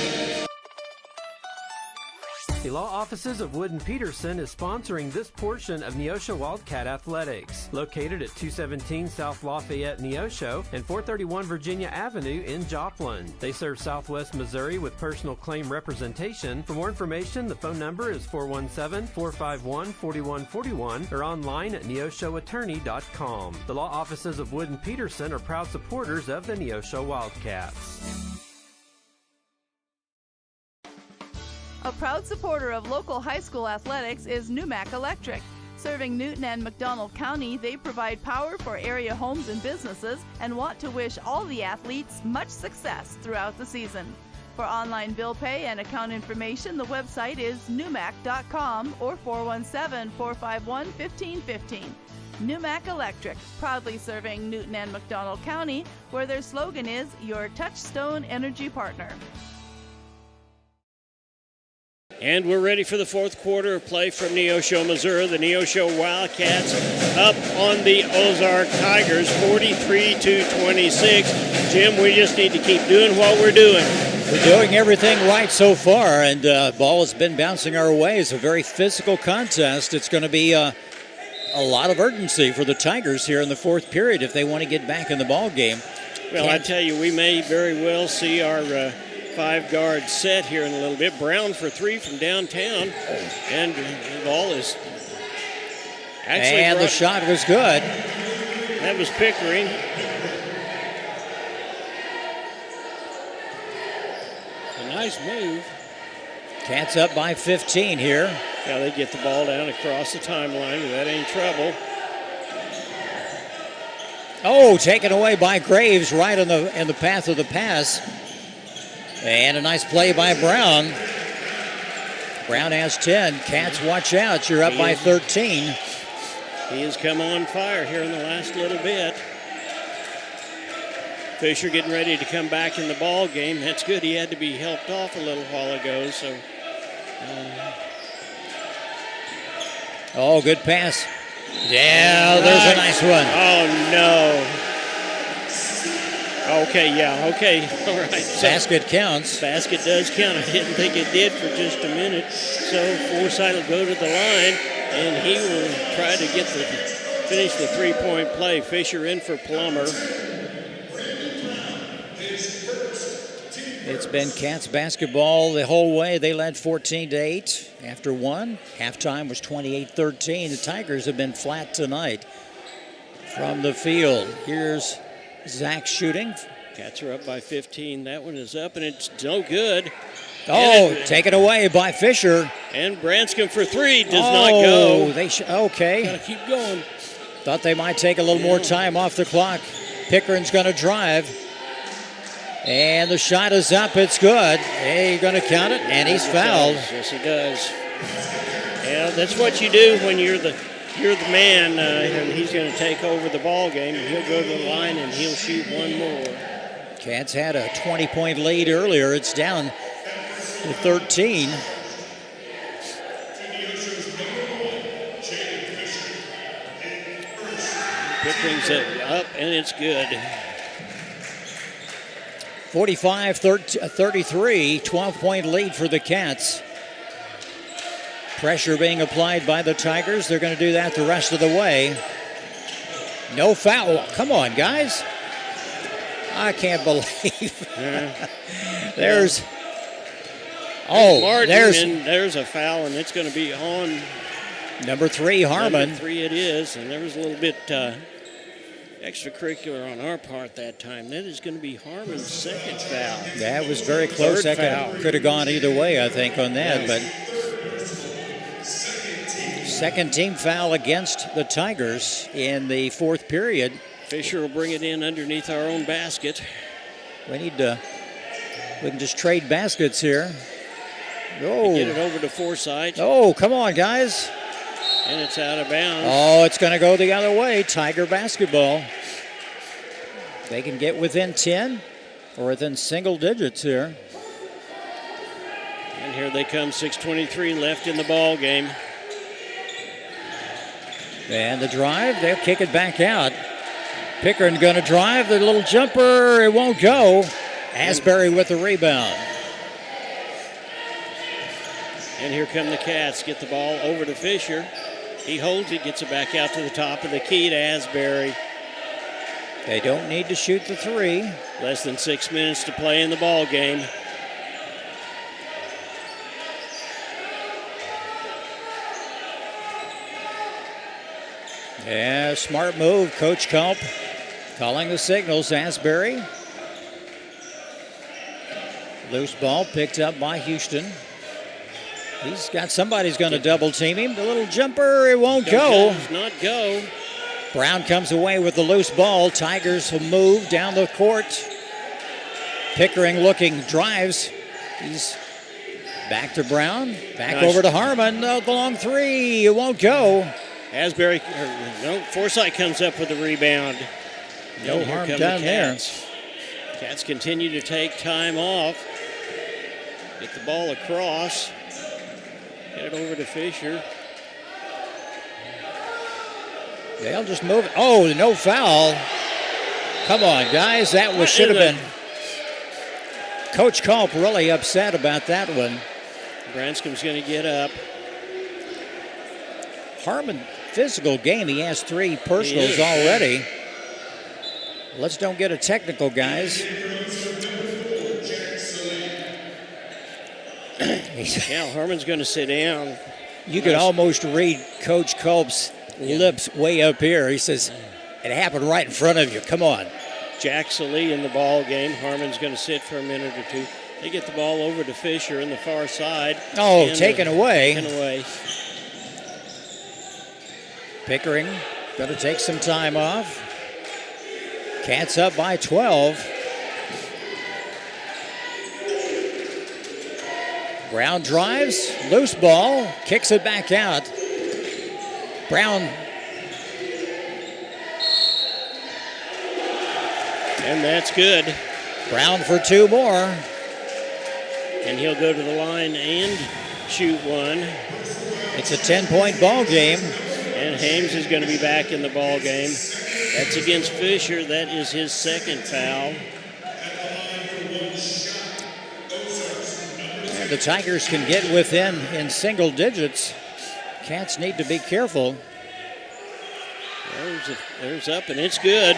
The law offices of Wood & Peterson is sponsoring this portion of Neosho Wildcat Athletics, located at 217 South Lafayette, Neosho, and 431 Virginia Avenue in Joplin. They serve Southwest Missouri with personal claim representation. For more information, the phone number is 417-451-4141 or online at neoshoattorney.com. The law offices of Wood & Peterson are proud supporters of the Neosho Wildcats. A proud supporter of local high school athletics is Numac Electric. Serving Newton and McDonald County, they provide power for area homes and businesses and want to wish all the athletes much success throughout the season. For online bill pay and account information, the website is numac.com or 417-451-1515. Numac Electric, proudly serving Newton and McDonald County, where their slogan is your touchstone energy partner. And we're ready for the fourth quarter of play from Neosho, Missouri. The Neosho Wildcats up on the Ozark Tigers, 43-26. Jim, we just need to keep doing what we're doing. We're doing everything right so far, and ball has been bouncing our way. It's a very physical contest. It's going to be a lot of urgency for the Tigers here in the fourth period if they want to get back in the ball game. Well, I tell you, we may very well see our 5-guard set here in a little bit. Brown for 3 from downtown, and the ball is actually. And the shot was good. That was Pickering. A nice move. Cats up by 15 here. Yeah, they get the ball down across the timeline. That ain't trouble. Oh, taken away by Graves right in the path of the pass. And a nice play by Brown. Brown has 10. Cats, watch out. You're up by 13. He has come on fire here in the last little bit. Fisher getting ready to come back in the ball game. That's good. He had to be helped off a little while ago. So. Oh, good pass. Yeah, there's a nice one. Oh, no. Okay, yeah, okay, all right. So basket counts. Basket does count. I didn't think it did for just a minute. So Forsythe will go to the line, and he will try to finish the three-point play. Fisher in for Plummer. It's been Cats basketball the whole way. They led 14-8 after one. Halftime was 28-13. The Tigers have been flat tonight. from the field. Here's Zach shooting. Cats are up by 15. That one is up, and it's no good. Oh, taken away by Fisher. And Branscombe for three does not go. Okay. Gotta keep going. Thought they might take a little more time off the clock. Pickering's going to drive. And the shot is up. It's good. Hey, you're going to count it, and he's fouled. Yes, he does. Yeah, that's what you do when you're the man, and he's going to take over the ball game, and he'll go to the line and he'll shoot one more. Cats had a 20-point lead earlier. It's down to 13. Pickering's up, and it's good. 45-33, 12-point lead for the Cats. Pressure being applied by the Tigers. They're going to do that the rest of the way. No foul. Come on, guys. I can't believe. There's a foul, and it's going to be on number 3, Harmon. Number 3 it is, and there was a little bit extracurricular on our part that time. That is going to be Harmon's second foul. That was very close. Third That foul. could have gone either way, I think, on that. But second team foul against the Tigers in the fourth period. Fisher will bring it in underneath our own basket. We can just trade baskets here. Oh. Get it over to Forsythe. Oh, come on, guys. And it's out of bounds. Oh, it's going to go the other way. Tiger basketball. They can get within 10 or within single digits here. And here they come, 6:23 left in the ball game. And the drive, they'll kick it back out. Pickering going to drive, the little jumper, it won't go. Asbury with the rebound. And here come the Cats, get the ball over to Fisher. He holds it, gets it back out to the top of the key to Asbury. They don't need to shoot the three. Less than 6 minutes to play in the ball game. Yeah, smart move, Coach Culp. Calling the signals, Asbury. Loose ball picked up by Houston. He's got somebody's going to double team him. The little jumper, it won't go. Does not go. Brown comes away with the loose ball. Tigers will move down the court. Pickering looking, drives. He's back to Brown. Back over to Harmon. The long three, it won't go. Forsythe comes up with the rebound. No harm done there. Cats continue to take time off. Get the ball across. Get it over to Fisher. They'll just move it. Oh, no foul. Come on, guys. That should have been. Coach Culp really upset about that one. Branscombe's going to get up. Harmon, physical game. He has 3 personals already. Let's don't get a technical, guys. Yeah, Harmon's going to sit down. You could almost read Coach Culp's lips way up here. He says, it happened right in front of you. Come on. Jack Salee in the ball game. Harmon's going to sit for a minute or two. They get the ball over to Fisher in the far side. Oh, taken away. Taken away. Pickering going to take some time off. Cats up by 12. Brown drives, loose ball, kicks it back out. Brown. And that's good. Brown for 2 more. And he'll go to the line and shoot one. It's a 10-point ball game. And Hames is going to be back in the ball game. That's against Fisher. That is his second foul. And the Tigers can get within in single digits. Cats need to be careful. There's up, and it's good.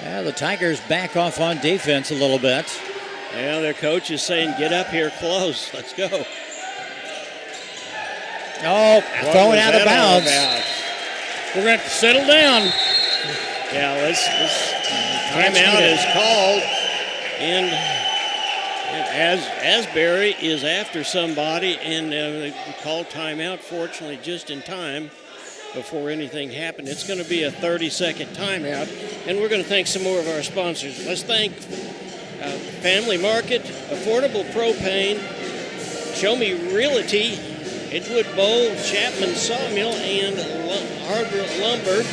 Yeah, the Tigers back off on defense a little bit. Yeah, their coach is saying, get up here close. Let's go. Oh, thrown out of bounds. We're going to have to settle down. Yeah, let's timeout is called. And Asbury is after somebody, and they called timeout, fortunately, just in time before anything happened. It's going to be a 30-second timeout, and we're going to thank some more of our sponsors. Let's thank Family Market, Affordable Propane, Show Me Realty, Edgewood Bowl, Chapman Sawmill, and Harbor Lumber,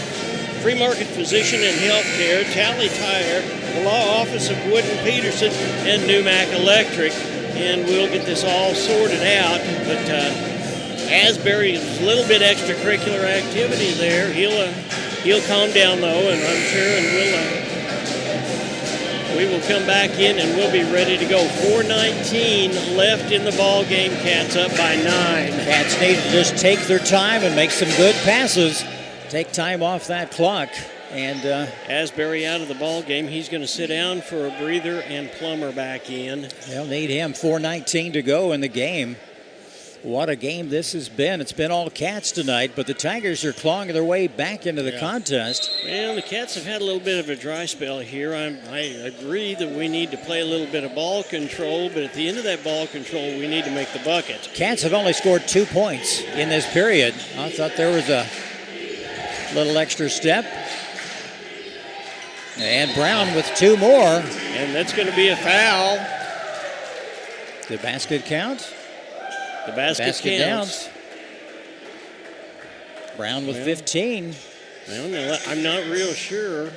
Free Market Physician and Healthcare, Tally Tire, the Law Office of Wood and Peterson, and Numac Electric. And we'll get this all sorted out. But Asbury, a little bit extracurricular activity there. He'll calm down though, and I'm sure, and we will come back in and we'll be ready to go. 4:19 left in the ball game. Cats up by 9. Cats need to just take their time and make some good passes. Take time off that clock. And Asbury out of the ball game. He's going to sit down for a breather, and Plummer back in. They'll need him. 4:19 to go in the game. What a game this has been. It's been all Cats tonight, but the Tigers are clawing their way back into the contest. Well, the Cats have had a little bit of a dry spell here. I agree that we need to play a little bit of ball control, but at the end of that ball control, we need to make the bucket. Cats have only scored 2 points in this period. I thought there was a little extra step. And Brown with 2 more. And that's going to be a foul. The basket count? The basket counts. Brown with 15. Well, I'm not real sure.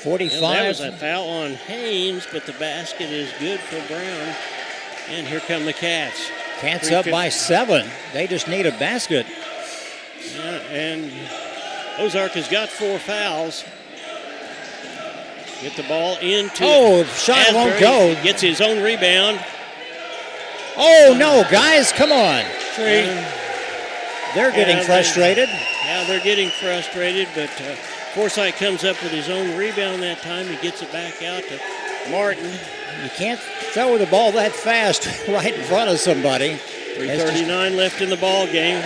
.45. Well, that was a foul on Haynes, but the basket is good for Brown. And here come the Cats. Cats up by 7. They just need a basket. Yeah, and Ozark has got 4 fouls. Get the ball into. Oh, shot Asbury. won't go. Gets his own rebound. Oh, no, guys, come on. They're getting frustrated. They're getting frustrated, but Forsythe comes up with his own rebound that time. He gets it back out to Martin. You can't throw the ball that fast right in front of somebody. 3:39 left in the ball game.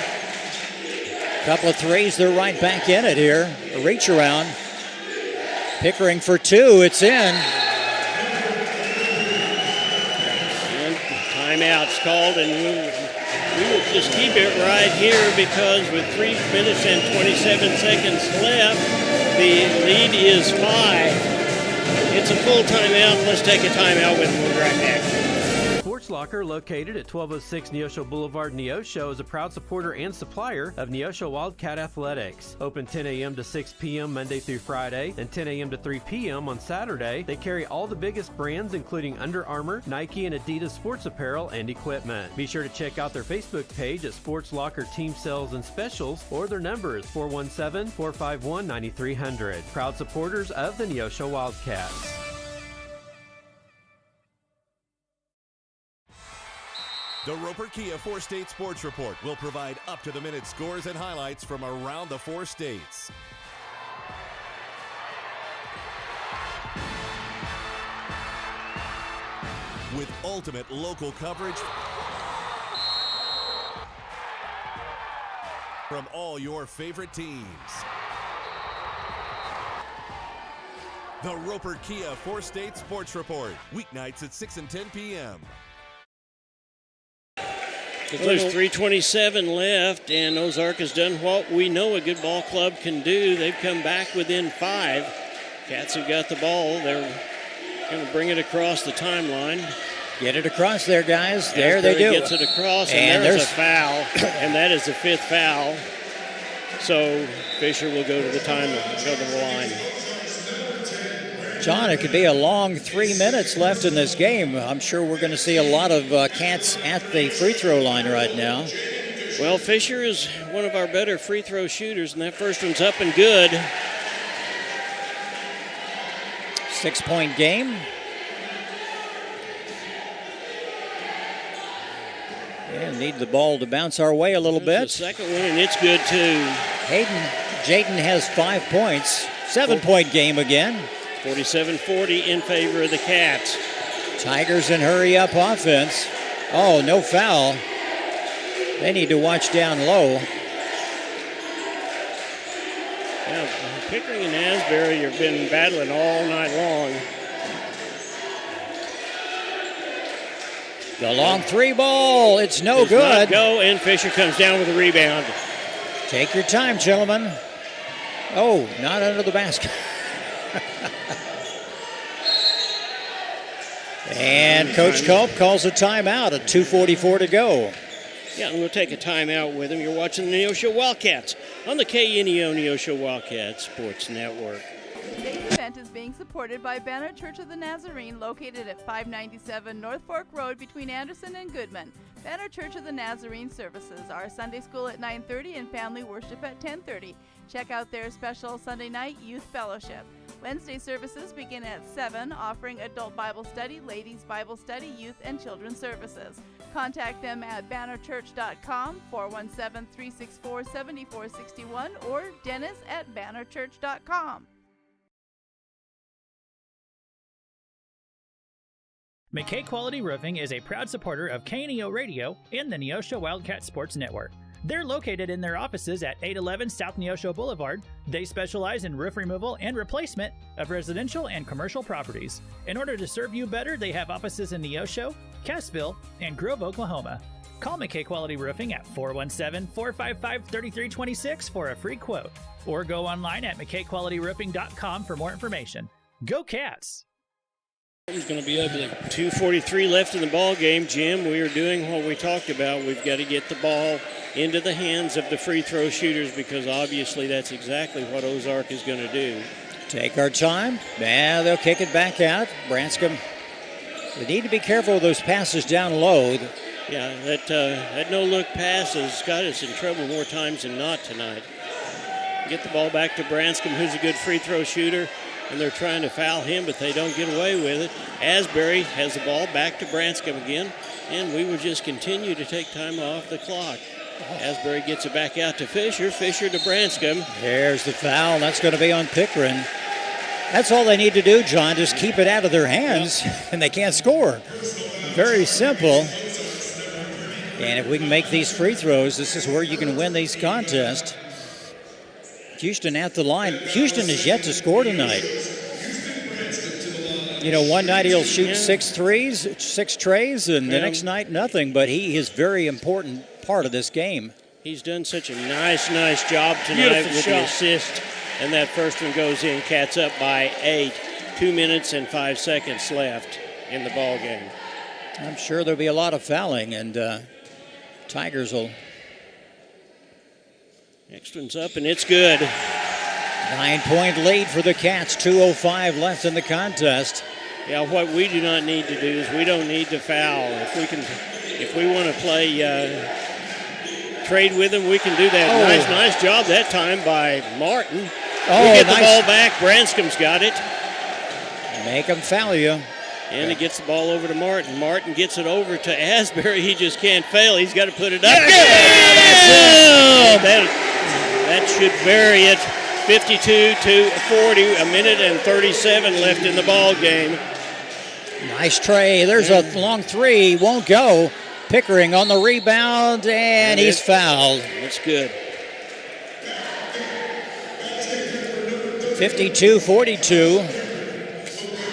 Couple of threes, they're right back in it here. A reach around. Pickering for 2, it's in. And timeout's called, and we will just keep it right here because with 3 minutes and 27 seconds left, the lead is 5. It's a full timeout. Let's take a timeout with them. We'll be right back. Sports Locker, located at 1206 Neosho Boulevard, Neosho, is a proud supporter and supplier of Neosho Wildcat Athletics. Open 10 a.m. to 6 p.m. Monday through Friday and 10 a.m. to 3 p.m. on Saturday. They carry all the biggest brands, including Under Armour, Nike, and Adidas sports apparel and equipment. Be sure to check out their Facebook page at Sports Locker Team Sales and Specials, or their number is 417-451-9300. Proud supporters of the Neosho Wildcats. The Roper Kia 4-State Sports Report will provide up-to-the-minute scores and highlights from around the 4 states. With ultimate local coverage from all your favorite teams. The Roper Kia 4-State Sports Report, weeknights at 6 and 10 p.m. There's 3:27 left, and Ozark has done what we know a good ball club can do. They've come back within 5. Cats have got the ball. They're going to bring it across the timeline. Get it across there, guys. There they do. Gets it across, and there's a foul, and that is the 5th foul. So Fisher will go to the timeline, go to the line. John, it could be a long 3 minutes left in this game. I'm sure we're going to see a lot of Cats at the free throw line right now. Well, Fisher is one of our better free throw shooters, and that first one's up and good. 6-point game. And need the ball to bounce our way a little bit. The second one, and it's good too. Jaden has 5 points. 7-point game again. 47-40 in favor of the Cats. Tigers in hurry-up offense. Oh, no foul. They need to watch down low. Now, Pickering and Asbury have been battling all night long. The long three ball, it's no Does good. not go, and Fisher comes down with a rebound. Take your time, gentlemen. Oh, not under the basket. And Coach Culp calls a timeout at 2:44 to go. Yeah, and we'll take a timeout with him. You're watching the Neosho Wildcats on the KNEO Neosho Wildcats Sports Network. Today's event is being supported by Banner Church of the Nazarene, located at 597 North Fork Road between Anderson and Goodman. Banner Church of the Nazarene services are Sunday school at 9:30 and family worship at 10:30. Check out their special Sunday night youth fellowship. Wednesday services begin at 7, offering adult Bible study, ladies Bible study, youth and children's services. Contact them at bannerchurch.com, 417-364-7461, or Dennis at bannerchurch.com. McKay Quality Roofing is a proud supporter of KNEO Radio and the Neosho Wildcat Sports Network. They're located in their offices at 811 South Neosho Boulevard. They specialize in roof removal and replacement of residential and commercial properties. In order to serve you better, they have offices in Neosho, Cassville, and Grove, Oklahoma. Call McKay Quality Roofing at 417-455-3326 for a free quote, or go online at mckayqualityroofing.com for more information. Go Cats! It's going to be ugly. 2:43 left in the ball game, Jim. We are doing what we talked about. We've got to get the ball into the hands of the free throw shooters, because obviously that's exactly what Ozark is going to do. Take our time. Yeah, they'll kick it back out. Branscombe, we need to be careful with those passes down low. Yeah, that no-look pass has got us in trouble more times than not tonight. Get the ball back to Branscombe, who's a good free throw shooter, and they're trying to foul him, but they don't get away with it. Asbury has the ball back to Branscombe again, and we will just continue to take time off the clock. Asbury gets it back out to Fisher. Fisher to Branscombe. There's the foul. That's going to be on Pickering. That's all they need to do, John. Just keep it out of their hands, and they can't score. Very simple. And if we can make these free throws, this is where you can win these contests. Houston at the line. Houston has yet to score tonight. You know, one night he'll shoot 6 threes, 6 trays, and the next night nothing, but he is very important part of this game. He's done such a nice job tonight with the assist, and that first one goes in. Cats up by 8. 2 minutes and 5 seconds left in the ball game. I'm sure there'll be a lot of fouling, and Tigers will. Next one's up, and it's good. 9-point lead for the Cats. 2:05 left in the contest. Yeah, what we do not need to do is we don't need to foul. If we want to play trade with them, we can do that. Nice job that time by Martin. We get the ball back. Branscombe's got it. Make them foul you. And he gets the ball over to Martin. Martin gets it over to Asbury. He just can't fail. He's got to put it up. That should bury it. 52-40, a minute and 37 left in the ball game. Nice tray. There's a long three. Won't go. Pickering on the rebound, and he's fouled. That's good. 52-42.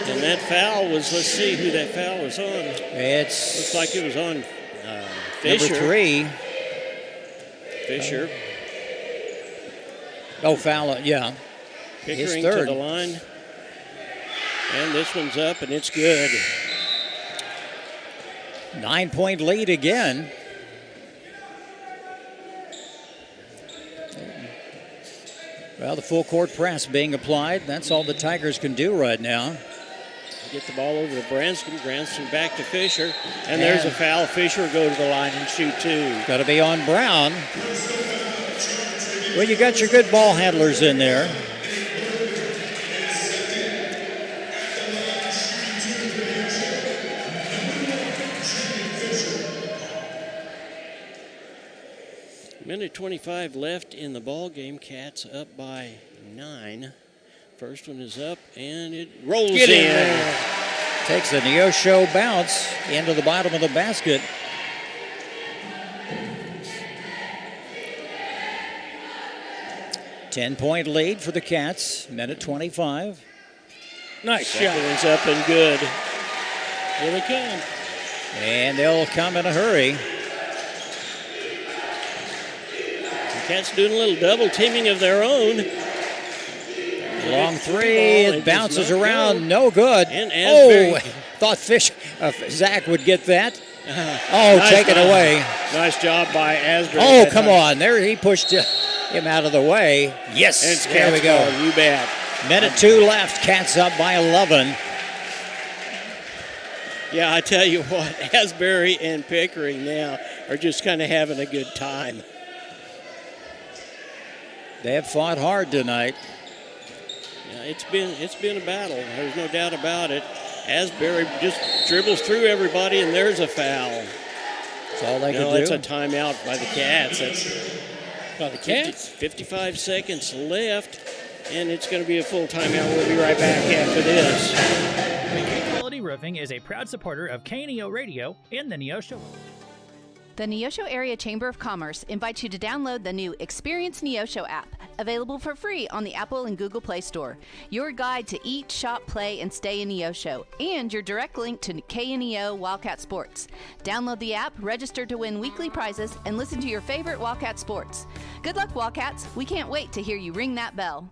And that foul was, let's see who that foul was on. Looks like it was on Fisher. Number 3. Fisher. Foul, yeah. Pickering to the line. And this one's up, and it's good. 9-point lead again. Well, the full court press being applied. That's all the Tigers can do right now. Get the ball over to Branscombe. Branscombe back to Fisher. And there's a foul. Fisher will go to the line and shoot 2. Got to be on Brown. Well, you got your good ball handlers in there. Minute 25 left in the ball game. Cats up by 9. First one is up, and it rolls Get in in. there. Takes a Neosho bounce into the bottom of the basket. Ten-point lead for the Cats. Minute 25. Nice shot. Second one's up and good. Here they come. And they'll come in a hurry. The Cats doing a little double teaming of their own. Long three, it bounces around, no good. And Asbury. Thought Zach would get that. Nice taken job. away. Nice job by Asbury. Oh, come on. There, he pushed him out of the way. Yes, And it's there we Cats go. ball, you bet. Minute 2 left. Cats up by 11. Yeah, I tell you what, Asbury and Pickering now are just kind of having a good time. They have fought hard tonight. Yeah, it's been a battle. There's no doubt about it. Asbury just dribbles through everybody, and there's a foul. That's all they could do. That's a timeout by the Cats. That's by the Cats. 55 seconds left, and it's going to be a full timeout. We'll be right back after this. McKay Quality Roofing is a proud supporter of KNEO Radio and the Neosho. The Neosho Area Chamber of Commerce invites you to download the new Experience Neosho app, available for free on the Apple and Google Play Store. Your guide to eat, shop, play, and stay in Neosho, and your direct link to KNEO Wildcat Sports. Download the app, register to win weekly prizes, and listen to your favorite Wildcat sports. Good luck, Wildcats. We can't wait to hear you ring that bell.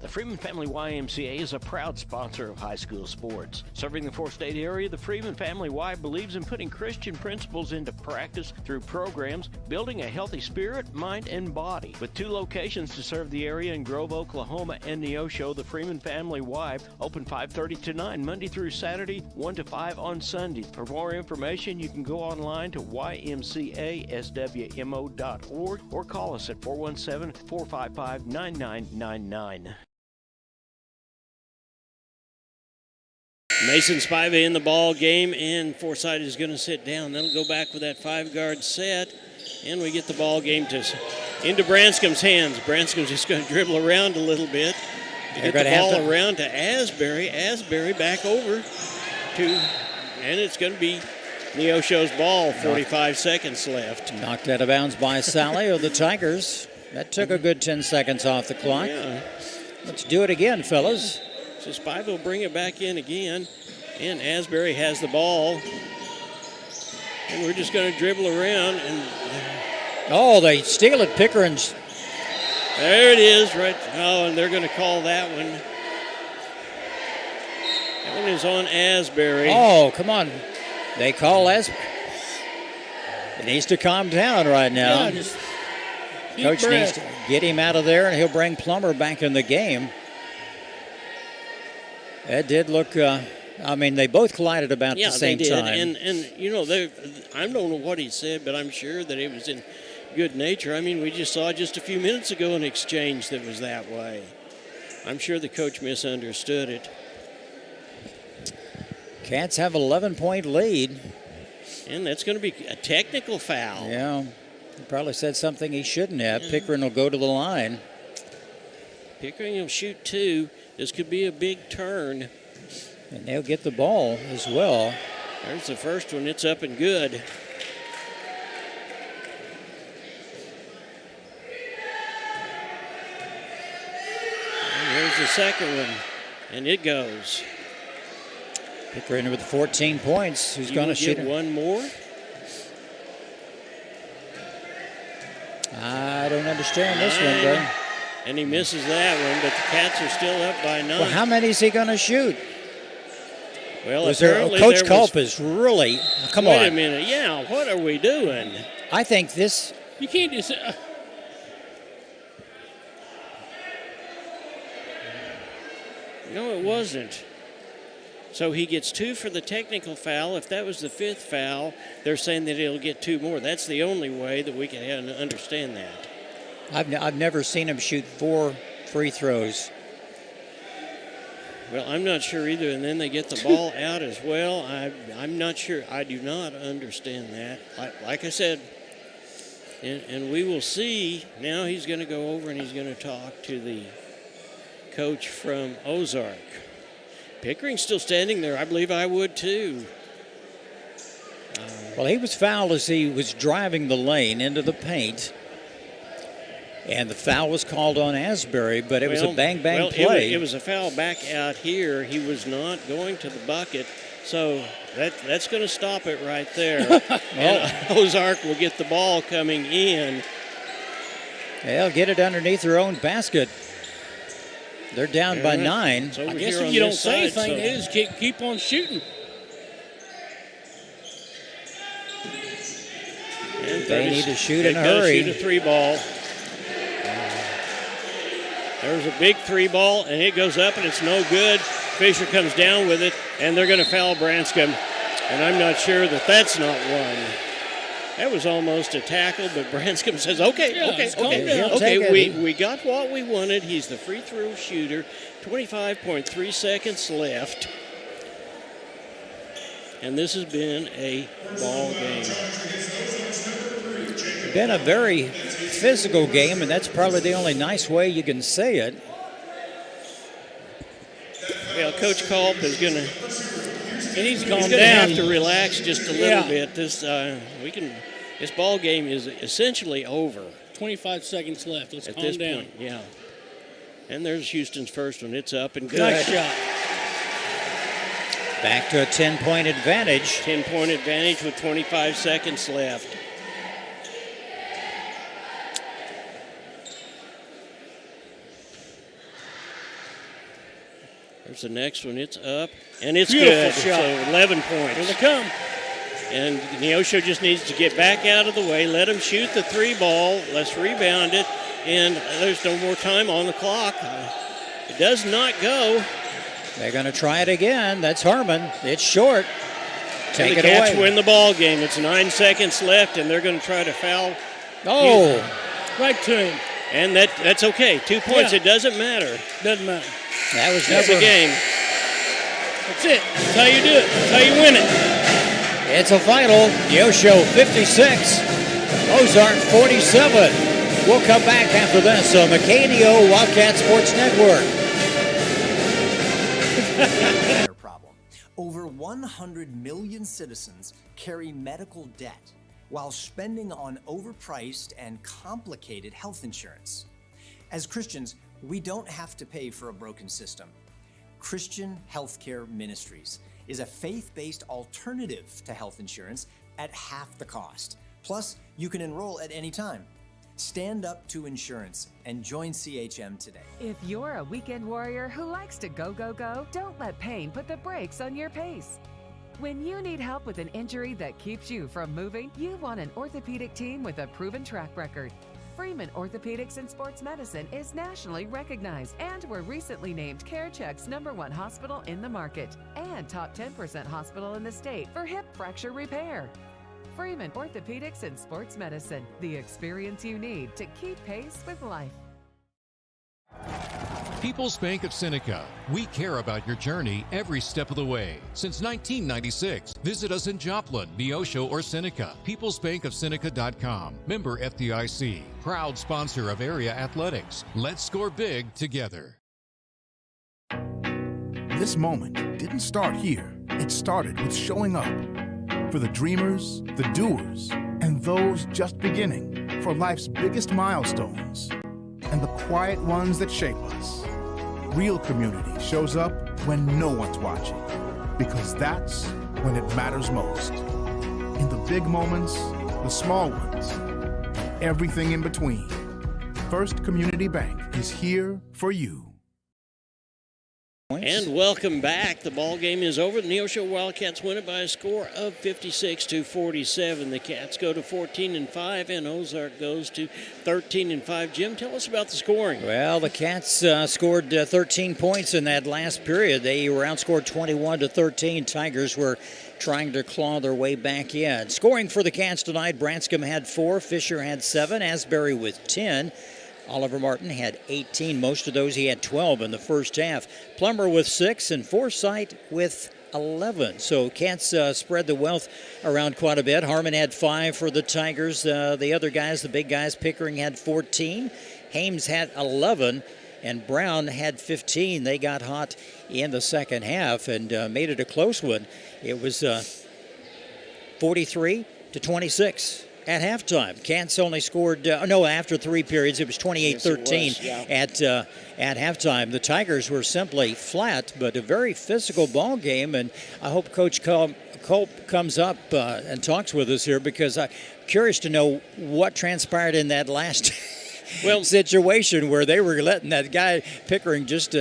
The Freeman Family YMCA is a proud sponsor of high school sports. Serving the four-state area, the Freeman Family Y believes in putting Christian principles into practice through programs, building a healthy spirit, mind, and body. With 2 locations to serve the area in Grove, Oklahoma, and Neosho, the Freeman Family Y open 5:30 to 9 Monday through Saturday, 1 to 5 on Sunday. For more information, you can go online to ymcaswmo.org or call us at 417-455-9999. Mason Spivey in the ball game, and Forsythe is going to sit down. They'll go back with that 5-guard set, and we get the ball game into Branscom's hands. Branscom's just going to dribble around a little bit to get the ball around to Asbury. Asbury back over to, and it's going to be Neosho's ball. 45 seconds left. Knocked out of bounds by Sally of the Tigers. That took a good 10 seconds off the clock. Yeah. Let's do it again, fellas. So Spivey will bring it back in again, and Asbury has the ball. And we're just going to dribble around. And oh, they steal it. Pickering's. There it is, right. Oh, and they're going to call that one. That one is on Asbury. Oh, come on. They call Asbury. He needs to calm down right now. Yeah, just Coach needs to get him out of there, and he'll bring Plummer back in the game. It did look, they both collided about the same time. And you know, I don't know what he said, but I'm sure that it was in good nature. I mean, we just saw just a few minutes ago an exchange that was that way. I'm sure the coach misunderstood it. Cats have an 11-point lead. And that's going to be a technical foul. Yeah, he probably said something he shouldn't have. Pickering will go to the line. Pickering will shoot 2. This could be a big turn. And they'll get the ball as well. There's the first one. It's up and good. And here's the second one. And it goes. Pickering with 14 points. Who's going to shoot one more? I don't understand this one, though. And he misses that one, but the Cats are still up by 9. Well, how many is he going to shoot? Well, Coach Culp is really, come on. Wait a minute. Yeah, what are we doing? I think this. You can't just. No, it wasn't. So he gets 2 for the technical foul. If that was the 5th foul, they're saying that he'll get 2 more. That's the only way that we can understand that. I've never seen him shoot 4 free throws. Well, I'm not sure either. And then they get the ball out as well. I'm not sure. I do not understand that. Like I said, and we will see. Now he's going to go over and he's going to talk to the coach from Ozark. Pickering's still standing there. I believe I would too. Well, he was fouled as he was driving the lane into the paint. And the foul was called on Asbury, but it was a bang-bang play. It was a foul back out here. He was not going to the bucket, so that's going to stop it right there. And Ozark will get the ball coming in. They'll get it underneath their own basket. They're down by 9. I guess if you don't say anything, it is keep on shooting. They need to shoot in a hurry. Shoot a 3-ball. There's a big 3-ball, and it goes up, and it's no good. Fisher comes down with it, and they're going to foul Branscombe. And I'm not sure that that's not one. That was almost a tackle, but Branscombe says, okay, we got what we wanted. He's the free throw shooter. 25.3 seconds left. And this has been a ball game. Been a very physical game, and that's probably the only nice way you can say it. Well, Coach Culp is going to he's going to have to relax just a little bit. This ball game is essentially over. 25 seconds left. Let's at calm this down. Point, yeah. And there's Houston's first one. It's up and good. Nice shot. Back to a 10-point advantage. 10-point advantage with 25 seconds left. There's the next one. It's up, and it's good. Shot. So 11 points. Here they come. And Neosho just needs to get back out of the way, let him shoot the 3-ball. Let's rebound it, and there's no more time on the clock. It does not go. They're going to try it again. That's Harmon. It's short. Take it away. The Cats win the ball game. It's 9 seconds left, and they're going to try to foul. Oh. Right to him. And that's okay. 2 points. Yeah. It doesn't matter. Doesn't matter. That's a game. That's it. That's how you do it. That's how you win it. It's a final. Neosho 56, Ozark 47. We'll come back after this on the KDO Wildcat Sports Network. Problem. Over 100 million citizens carry medical debt while spending on overpriced and complicated health insurance. As Christians, we don't have to pay for a broken system. Christian Healthcare Ministries is a faith-based alternative to health insurance at half the cost. Plus, you can enroll at any time. Stand up to insurance and join CHM today. If you're a weekend warrior who likes to go, go, go, don't let pain put the brakes on your pace. When you need help with an injury that keeps you from moving, you want an orthopedic team with a proven track record. Freeman Orthopedics and Sports Medicine is nationally recognized, and were recently named CareCheck's #1 hospital in the market and top 10% hospital in the state for hip fracture repair. Freeman Orthopedics and Sports Medicine, the experience you need to keep pace with life. People's Bank of Seneca. We care about your journey every step of the way. Since 1996, visit us in Joplin, Neosho, or Seneca. PeoplesBankOfSeneca.com. Member FDIC. Proud sponsor of area athletics. Let's score big together. This moment didn't start here. It started with showing up. For the dreamers, the doers, and those just beginning. For life's biggest milestones. And the quiet ones that shape us. Real community shows up when no one's watching, because that's when it matters most. In the big moments, the small ones, and everything in between. First Community Bank is here for you. And welcome back. The ball game is over. The Neosho Wildcats win it by a score of 56-47. The Cats go to 14-5, and Ozark goes to 13-5. Jim, tell us about the scoring. Well, the Cats scored 13 points in that last period. They were outscored 21-13. Tigers were trying to claw their way back in. Scoring for the Cats tonight, Branscombe had 4, Fisher had 7, Asbury with 10. Oliver Martin had 18. Most of those he had 12 in the first half. Plummer with 6 and Forsythe with 11. So Cats spread the wealth around quite a bit. Harmon had 5 for the Tigers. The other guys, the big guys, Pickering had 14. Hames had 11. and Brown had 15. They got hot in the second half and made it a close one. It was 43-26. At halftime, Cats only scored, after 3 periods, it was 28-13 at halftime. The Tigers were simply flat, but a very physical ball game, and I hope Coach Culp comes up and talks with us here, because I'm curious to know what transpired in that last situation where they were letting that guy Pickering just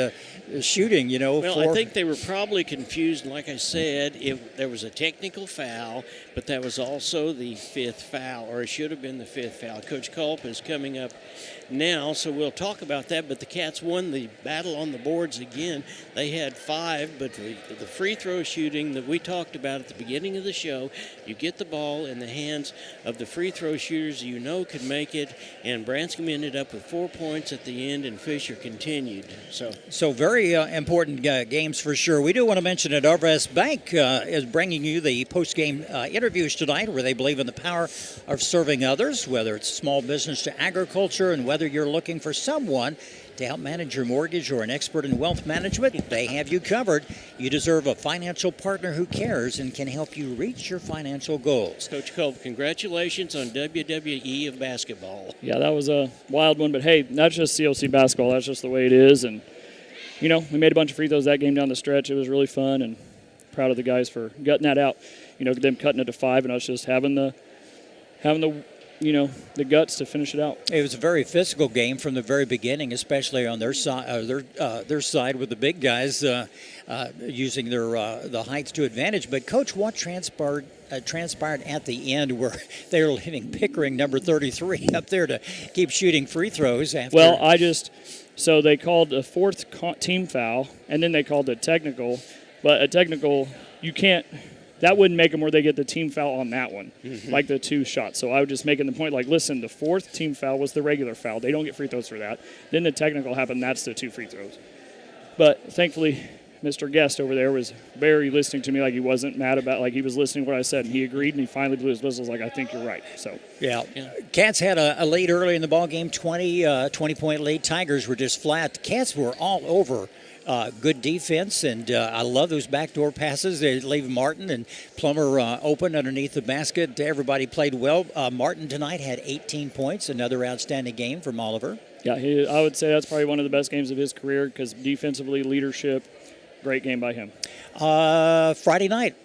shooting, Well, I think they were probably confused. Like I said, if there was a technical foul, but that was also the 5th foul, or it should have been the 5th foul. Coach Culp is coming up now, so we'll talk about that. But the Cats won the battle on the boards again. They had 5, but the free throw shooting that we talked about at the beginning of the show, you get the ball in the hands of the free throw shooters could make it, and Branscombe ended up with 4 points at the end, and Fisher continued. So very important games for sure. We do want to mention that Arvest Bank is bringing you the post-game interviews tonight, where they believe in the power of serving others, whether it's small business to agriculture, and whether you're looking for someone to help manage your mortgage or an expert in wealth management, they have you covered. You deserve a financial partner who cares and can help you reach your financial goals. Coach Culp, congratulations on WWE of basketball. Yeah, that was a wild one, but hey, that's just CLC basketball. That's just the way it is, and we made a bunch of free throws that game down the stretch. It was really fun, and proud of the guys for gutting that out. Them cutting it to 5, and us just having the guts to finish it out. It was a very physical game from the very beginning, especially on their side. Their side with the big guys using the heights to advantage. But Coach, what transpired at the end, where they were hitting Pickering, number 33, up there to keep shooting free throws? So they called a 4th team foul, and then they called a technical. But a technical, that wouldn't make them where they get the team foul on that one, like the 2 shots. So I was just making the point, listen, the 4th team foul was the regular foul. They don't get free throws for that. Then the technical happened. That's the 2 free throws. But thankfully, Mr. Guest over there was very listening to me, he wasn't mad about, he was listening to what I said, and he agreed, and he finally blew his whistle, I think you're right. So yeah. Cats had a lead early in the ball game, 20-point lead. Tigers were just flat. Cats were all over. Good defense, and I love those backdoor passes. They leave Martin and Plummer open underneath the basket. Everybody played well. Martin tonight had 18 points, another outstanding game from Oliver. Yeah, I would say that's probably one of the best games of his career, because defensively, leadership, great game by him. Friday night.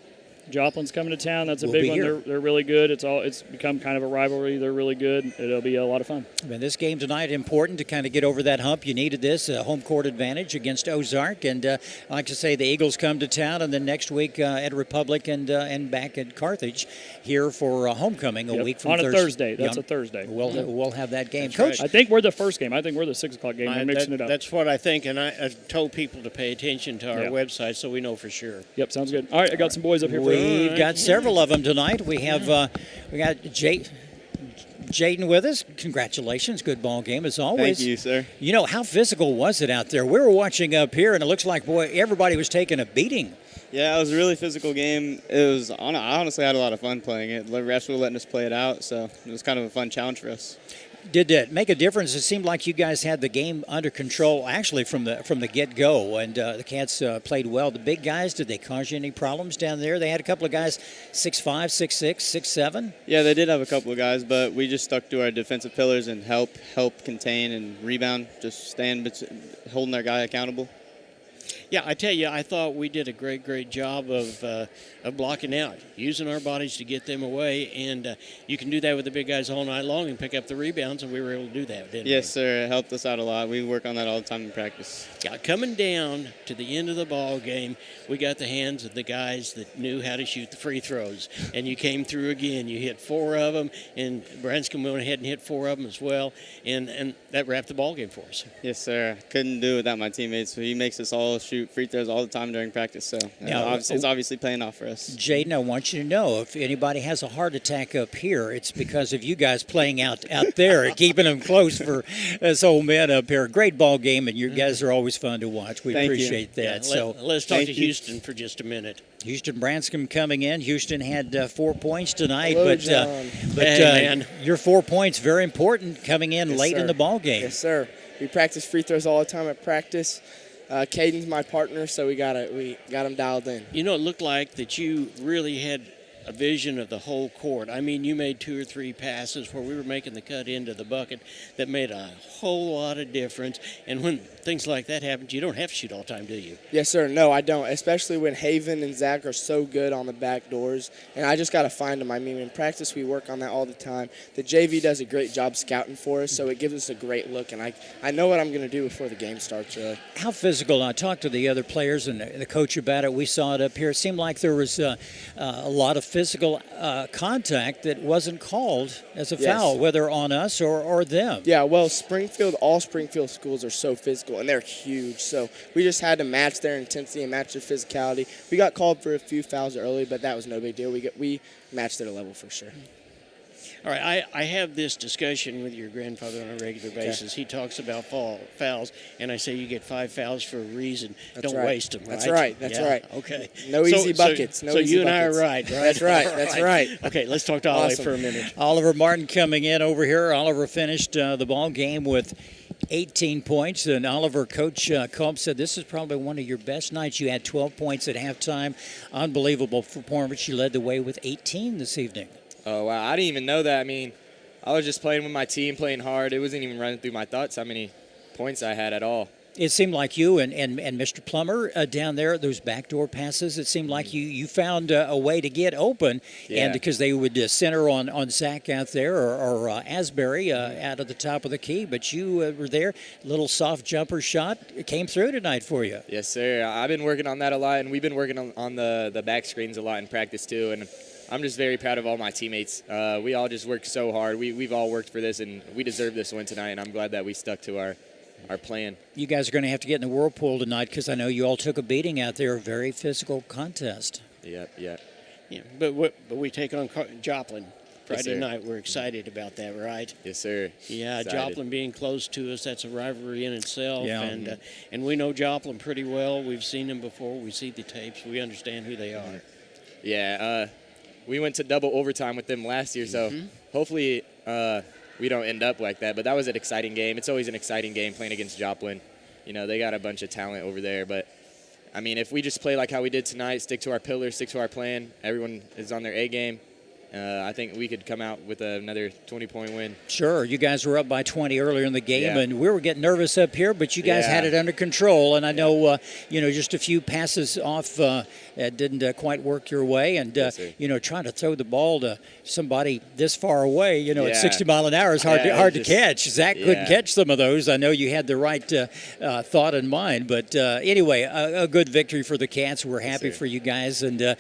Joplin's coming to town. That's a big one. They're really good. It's become kind of a rivalry. They're really good. It'll be a lot of fun. And this game tonight, important to kind of get over that hump. You needed this home court advantage against Ozark, and I like to say the Eagles come to town, and then next week at Republic and back at Carthage here for homecoming a week from on a Thursday. That's a Thursday. We'll have that game. That's Coach, right. I think we're the first game. I think we're the 6 o'clock game. We're mixing it up. That's what I think, and I told people to pay attention to our website so we know for sure. Yep, sounds good. All right, I got some boys up here for you. We've got several of them tonight. We have we got Jaden with us. Congratulations. Good ball game as always. Thank you, sir. How physical was it out there? We were watching up here, and it looks like, everybody was taking a beating. Yeah, it was a really physical game. I honestly had a lot of fun playing it. The refs were letting us play it out, so it was kind of a fun challenge for us. Did it make a difference? It seemed like you guys had the game under control, actually, from the get-go, and the Cats played well. The big guys, did they cause you any problems down there? They had a couple of guys, 6'5", 6'6", 6'7". Yeah, they did have a couple of guys, but we just stuck to our defensive pillars and help contain and rebound, just holding our guy accountable. Yeah, I tell you, I thought we did a great job of blocking out, using our bodies to get them away, and you can do that with the big guys all night long and pick up the rebounds, and we were able to do that, didn't we? Yes, sir. It helped us out a lot. We work on that all the time in practice. Yeah, coming down to the end of the ball game, we got the hands of the guys that knew how to shoot the free throws, and you came through again. You hit 4 of them, and Branscombe went ahead and hit 4 of them as well, and that wrapped the ball game for us. Yes, sir. Couldn't do it without my teammates, so he makes us all shoot free throws all the time during practice, so it's obviously paying off for us. Jaden, I want you to know, if anybody has a heart attack up here, it's because of you guys playing out there and keeping them close for us old men up here. Great ball game, and you guys are always fun to watch. We appreciate that. Yeah, let's talk to Houston for just a minute. Houston Branscombe coming in. Houston had 4 points tonight, Hello, but your 4 points very important coming in late in the ball game. Yes, sir. We practice free throws all the time at practice. Caden's my partner, so we got him dialed in. You know, it looked like that you really had a vision of the whole court. I mean, you made 2 or 3 passes where we were making the cut into the bucket that made a whole lot of difference. And when things like that happen, you don't have to shoot all the time, do you? Yes, sir. No, I don't, especially when Haven and Zach are so good on the back doors. And I just got to find them. I mean, in practice, we work on that all the time. The JV does a great job scouting for us, so it gives us a great look. And I know what I'm going to do before the game starts, really. How physical? I talked to the other players and the coach about it. We saw it up here. It seemed like there was a lot of physical contact that wasn't called as a foul, whether on us or them. Yeah, well, all Springfield schools are so physical, and they're huge. So we just had to match their intensity and match their physicality. We got called for a few fouls early, but that was no big deal. We matched their level for sure. All right, I have this discussion with your grandfather on a regular basis. He talks about fouls, and I say you get 5 fouls for a reason. Don't waste them, right? That's right. Okay. No easy buckets. So you and I are right? That's right. That's right. Okay, let's talk to Ollie for a minute. Oliver Martin coming in over here. Oliver finished the ball game with 18 points, and Oliver, Coach Culp said this is probably one of your best nights. You had 12 points at halftime. Unbelievable performance. You led the way with 18 this evening. Oh, wow. I didn't even know that. I mean, I was just playing with my team, playing hard. It wasn't even running through my thoughts how many points I had at all. It seemed like you and Mr. Plummer down there, those backdoor passes, it seemed like you found a way to get open. Yeah. And because they would center on Zach out there or Asbury out of the top of the key. But you were there. Little soft jumper shot. It came through tonight for you. Yes, sir. I've been working on that a lot, and we've been working on the back screens a lot in practice too. And I'm just very proud of all my teammates. We all just worked so hard. We've all worked for this, and we deserve this win tonight, and I'm glad that we stuck to our plan. You guys are going to have to get in the whirlpool tonight because I know you all took a beating out there. A very physical contest. Yep. Yeah, but we take on Joplin Friday night. We're excited about that, right? Yes, sir. Yeah, Excited. Joplin being close to us, that's a rivalry in itself. Yeah. And we know Joplin pretty well. We've seen them before. We see the tapes. We understand who they are. Yeah, we went to double overtime with them last year, so hopefully we don't end up like that. But that was an exciting game. It's always an exciting game playing against Joplin. You know, they got a bunch of talent over there. But, I mean, if we just play like how we did tonight, stick to our pillars, stick to our plan, everyone is on their A game, I think we could come out with another 20-point win. Sure. You guys were up by 20 earlier in the game, and we were getting nervous up here, but you guys had it under control. And I know, just a few passes off didn't quite work your way. And, trying to throw the ball to somebody this far away, at 60 mile an hour is hard to catch. Zach couldn't catch some of those. I know you had the right thought in mind. But anyway, a good victory for the Cats. We're happy for you guys. And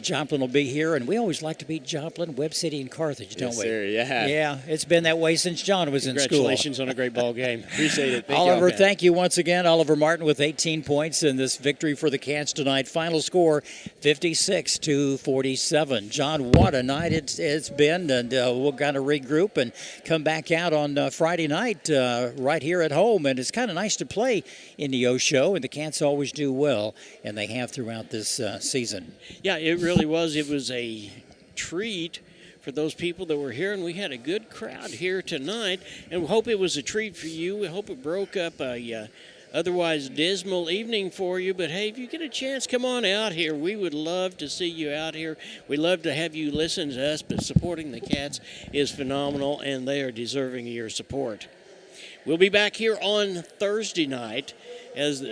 Joplin will be here. And we always like to beat Joplin, Webb City, and Carthage, don't we? Sir, yeah. Yeah, it's been that way since John was in school. Congratulations on a great ball game. Appreciate it. Oliver, thank you once again. Oliver Martin with 18 points in this victory for the Cats tonight. Final score, 56-47. John, what a night it's been, and we'll kind of regroup and come back out on Friday night right here at home. And it's kind of nice to play in Neosho, and the Cats always do well, and they have throughout this season. Yeah, it really was. It was a treat for those people that were here, and we had a good crowd here tonight, and we hope it was a treat for you. We hope it broke up a otherwise dismal evening for you, but hey, if you get a chance, come on out here. We would love to see you out here. We'd love to have you listen to us, but supporting the Cats is phenomenal, and they are deserving of your support. We'll be back here on Thursday night as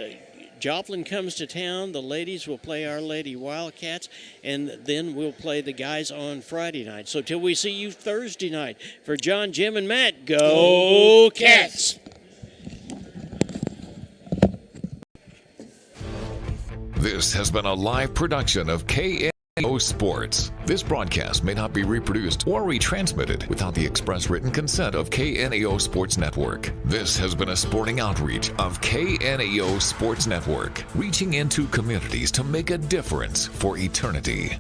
Joplin comes to town. The ladies will play Our Lady Wildcats, and then we'll play the guys on Friday night. So till we see you Thursday night, for John, Jim, and Matt, go Cats! This has been a live production of KNEO Sports. This broadcast may not be reproduced or retransmitted without the express written consent of KNEO Sports Network. This has been a sporting outreach of KNEO Sports Network, reaching into communities to make a difference for eternity.